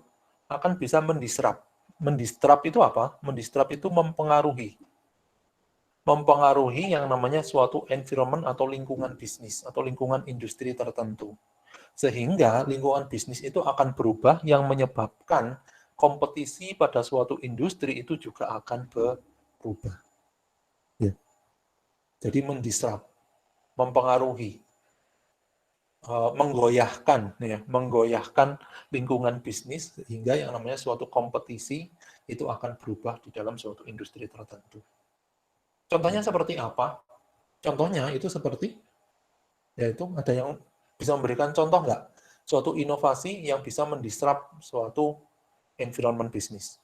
akan bisa mendisrupt. Mendisrupt itu apa? Mendisrupt itu mempengaruhi yang namanya suatu environment atau lingkungan bisnis atau lingkungan industri tertentu. Sehingga lingkungan bisnis itu akan berubah yang menyebabkan kompetisi pada suatu industri itu juga akan berubah. Ya. Jadi mendisrupt, mempengaruhi, menggoyahkan lingkungan bisnis sehingga yang namanya suatu kompetisi itu akan berubah di dalam suatu industri tertentu. Contohnya seperti apa? Contohnya itu seperti, yaitu ada yang bisa memberikan contoh nggak? Suatu inovasi yang bisa mendisrupt suatu environment bisnis.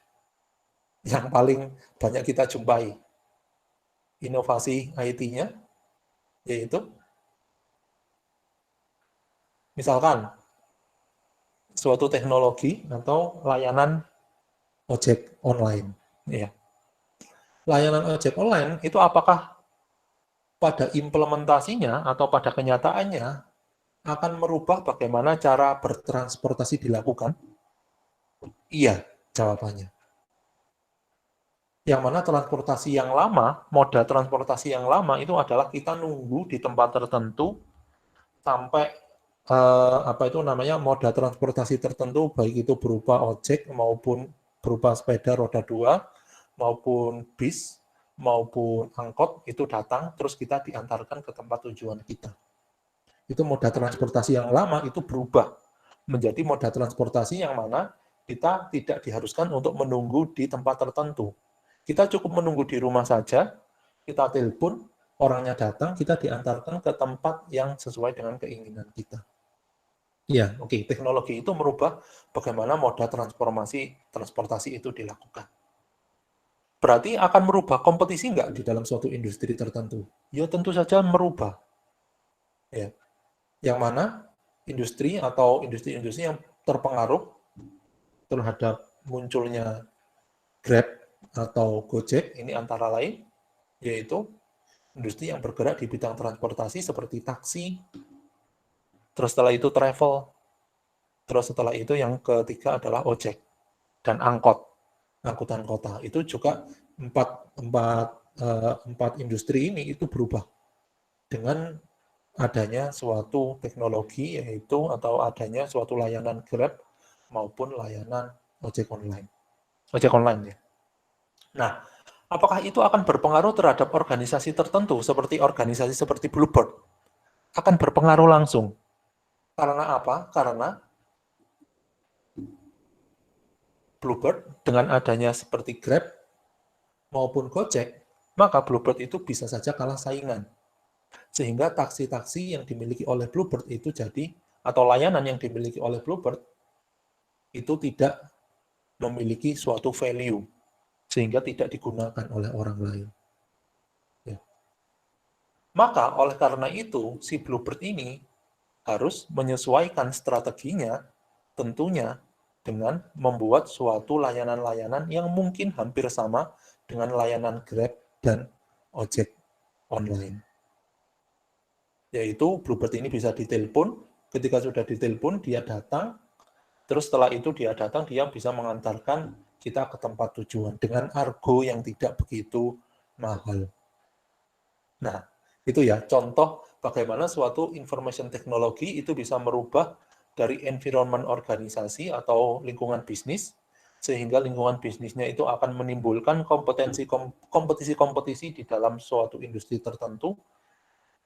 Yang paling banyak kita jumpai. Inovasi IT-nya, yaitu, misalkan, suatu teknologi atau layanan ojek online. Ya. Layanan ojek online itu apakah pada implementasinya atau pada kenyataannya akan merubah bagaimana cara bertransportasi dilakukan? Iya, jawabannya. Yang mana transportasi yang lama, moda transportasi yang lama itu adalah kita nunggu di tempat tertentu sampai moda transportasi tertentu, baik itu berupa ojek maupun berupa sepeda roda 2 maupun bis maupun angkot itu datang terus kita diantarkan ke tempat tujuan kita. Itu moda transportasi yang lama itu berubah menjadi moda transportasi yang mana kita tidak diharuskan untuk menunggu di tempat tertentu. Kita cukup menunggu di rumah saja, kita telepon, orangnya datang, kita diantarkan ke tempat yang sesuai dengan keinginan kita. Ya, oke. Teknologi itu merubah bagaimana moda transportasi itu dilakukan. Berarti akan merubah kompetisi nggak di dalam suatu industri tertentu? Ya, tentu saja merubah. Ya. Yang mana industri atau industri-industri yang terpengaruh terhadap munculnya Grab atau Gojek, ini antara lain, yaitu industri yang bergerak di bidang transportasi seperti taksi, terus setelah itu travel, terus setelah itu yang ketiga adalah ojek dan angkot, angkutan kota. Itu juga empat industri ini itu berubah dengan adanya suatu teknologi yaitu atau adanya suatu layanan Grab maupun layanan ojek online. Ojek online ya. Nah, apakah itu akan berpengaruh terhadap organisasi tertentu seperti organisasi seperti Bluebird? Akan berpengaruh langsung. Karena apa? Karena Bluebird dengan adanya seperti Grab maupun Gojek, maka Bluebird itu bisa saja kalah saingan. Sehingga taksi-taksi yang dimiliki oleh Bluebird itu jadi, atau layanan yang dimiliki oleh Bluebird itu tidak memiliki suatu value, sehingga tidak digunakan oleh orang lain. Ya. Maka oleh karena itu, si Bluebird ini harus menyesuaikan strateginya tentunya dengan membuat suatu layanan-layanan yang mungkin hampir sama dengan layanan Grab dan ojek online. Yaitu Bluebird ini bisa ditelepon, ketika sudah ditelepon dia datang, terus setelah itu dia datang, dia bisa mengantarkan kita ke tempat tujuan dengan argo yang tidak begitu mahal. Nah, itu ya contoh bagaimana suatu information technology itu bisa merubah dari environment organisasi atau lingkungan bisnis, sehingga lingkungan bisnisnya itu akan menimbulkan kompetisi-kompetisi di dalam suatu industri tertentu.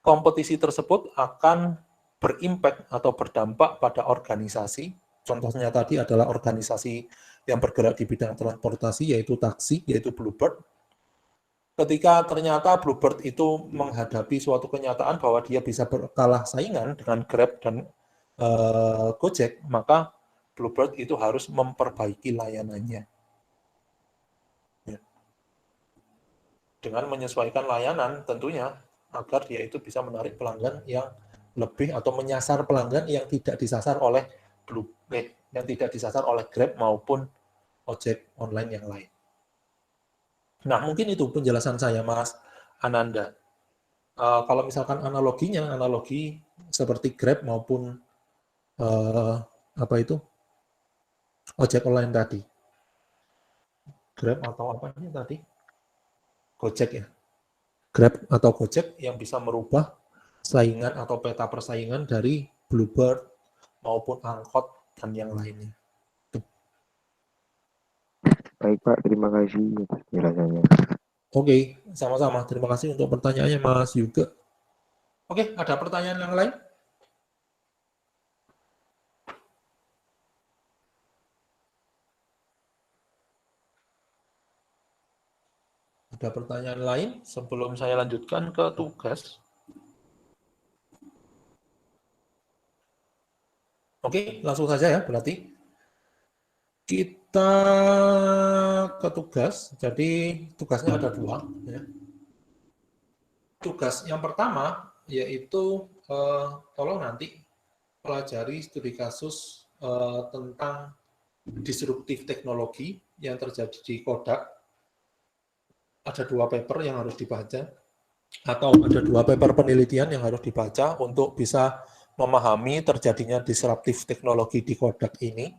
Kompetisi tersebut akan berimpact atau berdampak pada organisasi. Contohnya tadi adalah organisasi yang bergerak di bidang transportasi, yaitu taksi, yaitu Bluebird. Ketika ternyata Bluebird itu menghadapi suatu kenyataan bahwa dia bisa berkalah saingan dengan Grab dan Gojek, maka Bluebird itu harus memperbaiki layanannya. Ya. Dengan menyesuaikan layanan tentunya, agar dia itu bisa menarik pelanggan yang lebih atau menyasar pelanggan yang tidak disasar oleh yang tidak disasar oleh Grab maupun ojek online yang lain. Nah, mungkin itu penjelasan saya, Mas Ananda. Kalau misalkan analogi seperti Grab maupun ojek online tadi. Grab atau apa ini tadi? Gojek ya. Grab atau Gojek yang bisa merubah saingan atau peta persaingan dari Bluebird maupun angkot dan yang lainnya. Baik Pak, terima kasih atas penjelasannya. Oke, sama-sama. Terima kasih untuk pertanyaannya, Mas Yuga. Oke, ada pertanyaan yang lain? Ada pertanyaan lain sebelum saya lanjutkan ke tugas? Oke, langsung saja ya berarti. Kita ke tugas, jadi tugasnya ada 2. Ya. Tugas yang pertama yaitu tolong nanti pelajari studi kasus tentang disruptif teknologi yang terjadi di Kodak. Ada 2 paper yang harus dibaca, atau ada 2 paper penelitian yang harus dibaca untuk bisa memahami terjadinya disruptif teknologi di Kodak ini.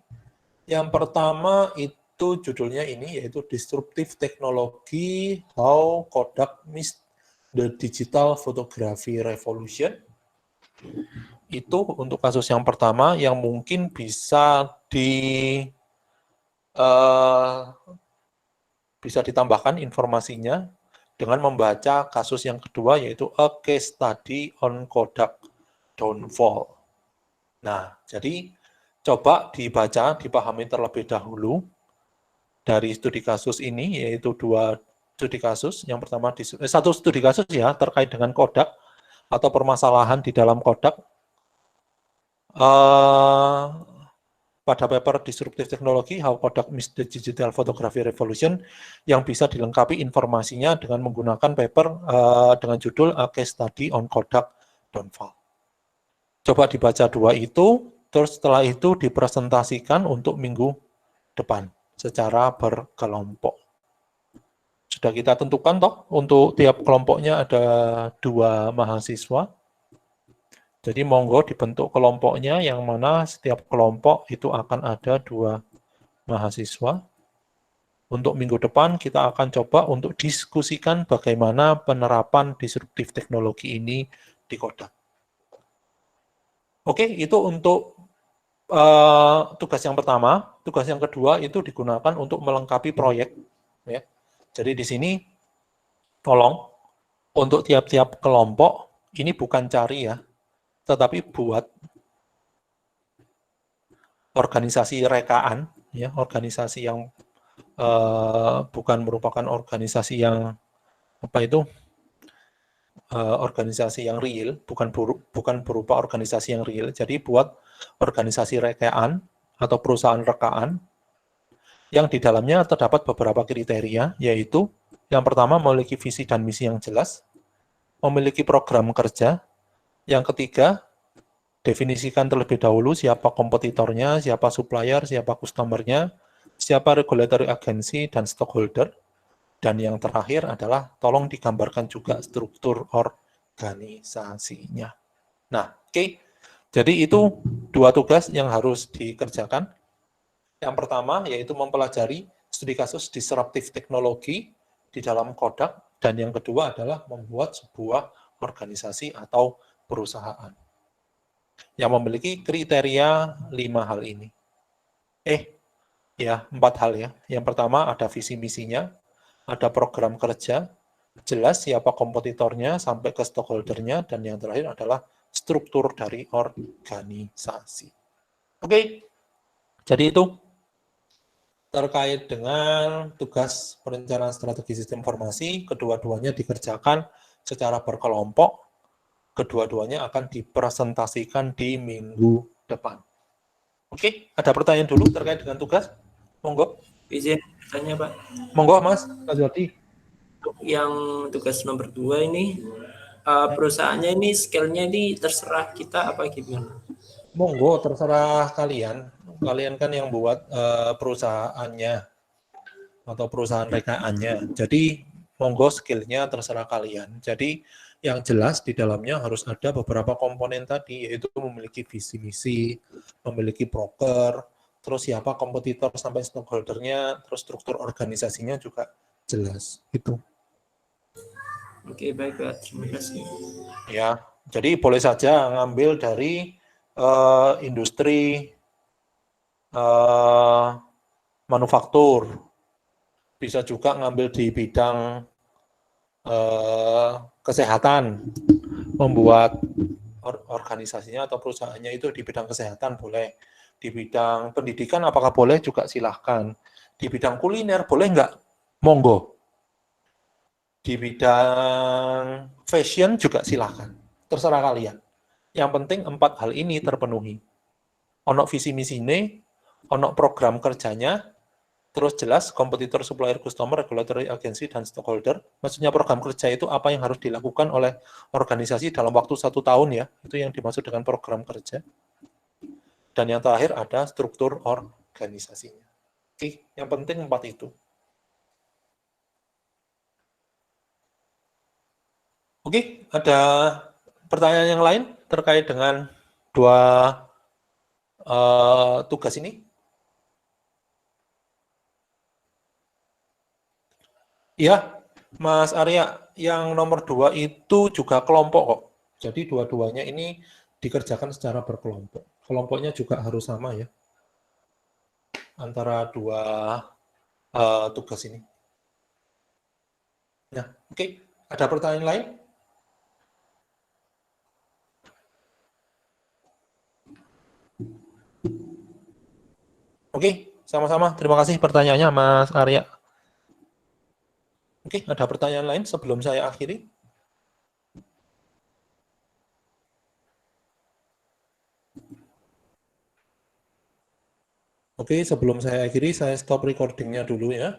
Yang pertama itu judulnya ini, yaitu Disruptive Technology, How Kodak Missed the Digital Photography Revolution. Itu untuk kasus yang pertama yang mungkin bisa bisa ditambahkan informasinya dengan membaca kasus yang kedua, yaitu A Case Study on Kodak Downfall. Nah, jadi coba dibaca, dipahami terlebih dahulu dari studi kasus ini, yaitu 2 studi kasus. Yang pertama, satu studi kasus ya, terkait dengan Kodak atau permasalahan di dalam Kodak. Pada paper Disruptive Technology, How Kodak Missed the Digital Photography Revolution, yang bisa dilengkapi informasinya dengan menggunakan paper dengan judul A Case Study on Kodak Downfall. Coba dibaca 2 itu, terus setelah itu dipresentasikan untuk minggu depan secara berkelompok. Sudah kita tentukan toh, untuk tiap kelompoknya ada 2 mahasiswa. Jadi monggo dibentuk kelompoknya yang mana setiap kelompok itu akan ada 2 mahasiswa. Untuk minggu depan kita akan coba untuk diskusikan bagaimana penerapan disruptif teknologi ini di Kodak. Oke, itu untuk tugas yang pertama. Tugas yang kedua itu digunakan untuk melengkapi proyek. Ya. Jadi di sini tolong untuk tiap-tiap kelompok ini bukan cari ya, tetapi buat organisasi rekaan, ya, organisasi yang bukan merupakan organisasi yang organisasi yang real, bukan berupa organisasi yang real. Jadi buat organisasi rekaan atau perusahaan rekaan yang di dalamnya terdapat beberapa kriteria, yaitu yang pertama memiliki visi dan misi yang jelas, memiliki program kerja, yang ketiga definisikan terlebih dahulu siapa kompetitornya, siapa supplier, siapa customer-nya, siapa regulatory agency dan stakeholder, dan yang terakhir adalah tolong digambarkan juga struktur organisasinya. Nah, oke. Jadi itu 2 tugas yang harus dikerjakan. Yang pertama yaitu mempelajari studi kasus disruptif teknologi di dalam Kodak, dan yang kedua adalah membuat sebuah organisasi atau perusahaan yang memiliki kriteria 5 hal ini. 4 hal ya. Yang pertama ada visi misinya, ada program kerja, jelas siapa kompetitornya sampai ke stakeholdernya, dan yang terakhir adalah struktur dari organisasi. Oke, jadi itu terkait dengan tugas perencanaan strategi sistem informasi, kedua-duanya dikerjakan secara berkelompok, kedua-duanya akan dipresentasikan di minggu depan. Oke, ada pertanyaan dulu terkait dengan tugas? Monggo. Izin bertanya Pak, Monggo Mas Azwati. untuk yang tugas nomor 2 ini perusahaannya ini scale-nya ini terserah kita apa gimana? Monggo, terserah kalian. Kalian kan yang buat perusahaannya atau perusahaan rekaannya. Jadi monggo skill-nya terserah kalian. Jadi yang jelas di dalamnya harus ada beberapa komponen tadi, yaitu memiliki visi misi, memiliki broker, terus siapa kompetitor sampai stakeholder-nya, terus struktur organisasinya juga jelas. Itu. Oke, baik Pak, terima kasih. Ya, jadi boleh saja ngambil dari industri manufaktur, bisa juga ngambil di bidang kesehatan, membuat organisasinya atau perusahaannya itu di bidang kesehatan boleh, di bidang pendidikan apakah boleh juga silahkan, di bidang kuliner boleh nggak? Monggo. Di bidang fashion juga silahkan, terserah kalian. Yang penting 4 hal ini terpenuhi. Ono visi misine, ono program kerjanya, terus jelas kompetitor, supplier, customer, regulatory agency, dan stakeholder. Maksudnya program kerja itu apa yang harus dilakukan oleh organisasi dalam waktu 1 tahun ya, itu yang dimaksud dengan program kerja. Dan yang terakhir ada struktur organisasinya. Oke, yang penting 4 itu. Oke, ada pertanyaan yang lain terkait dengan 2 tugas ini? Iya, Mas Arya, yang nomor 2 itu juga kelompok kok. Jadi dua-duanya ini dikerjakan secara berkelompok. Kelompoknya juga harus sama ya, antara 2 tugas ini. Nah, oke. Ada pertanyaan lain? Oke, sama-sama. Terima kasih pertanyaannya, Mas Arya. Oke, ada pertanyaan lain sebelum saya akhiri? Oke, sebelum saya akhiri, saya stop recording-nya dulu ya.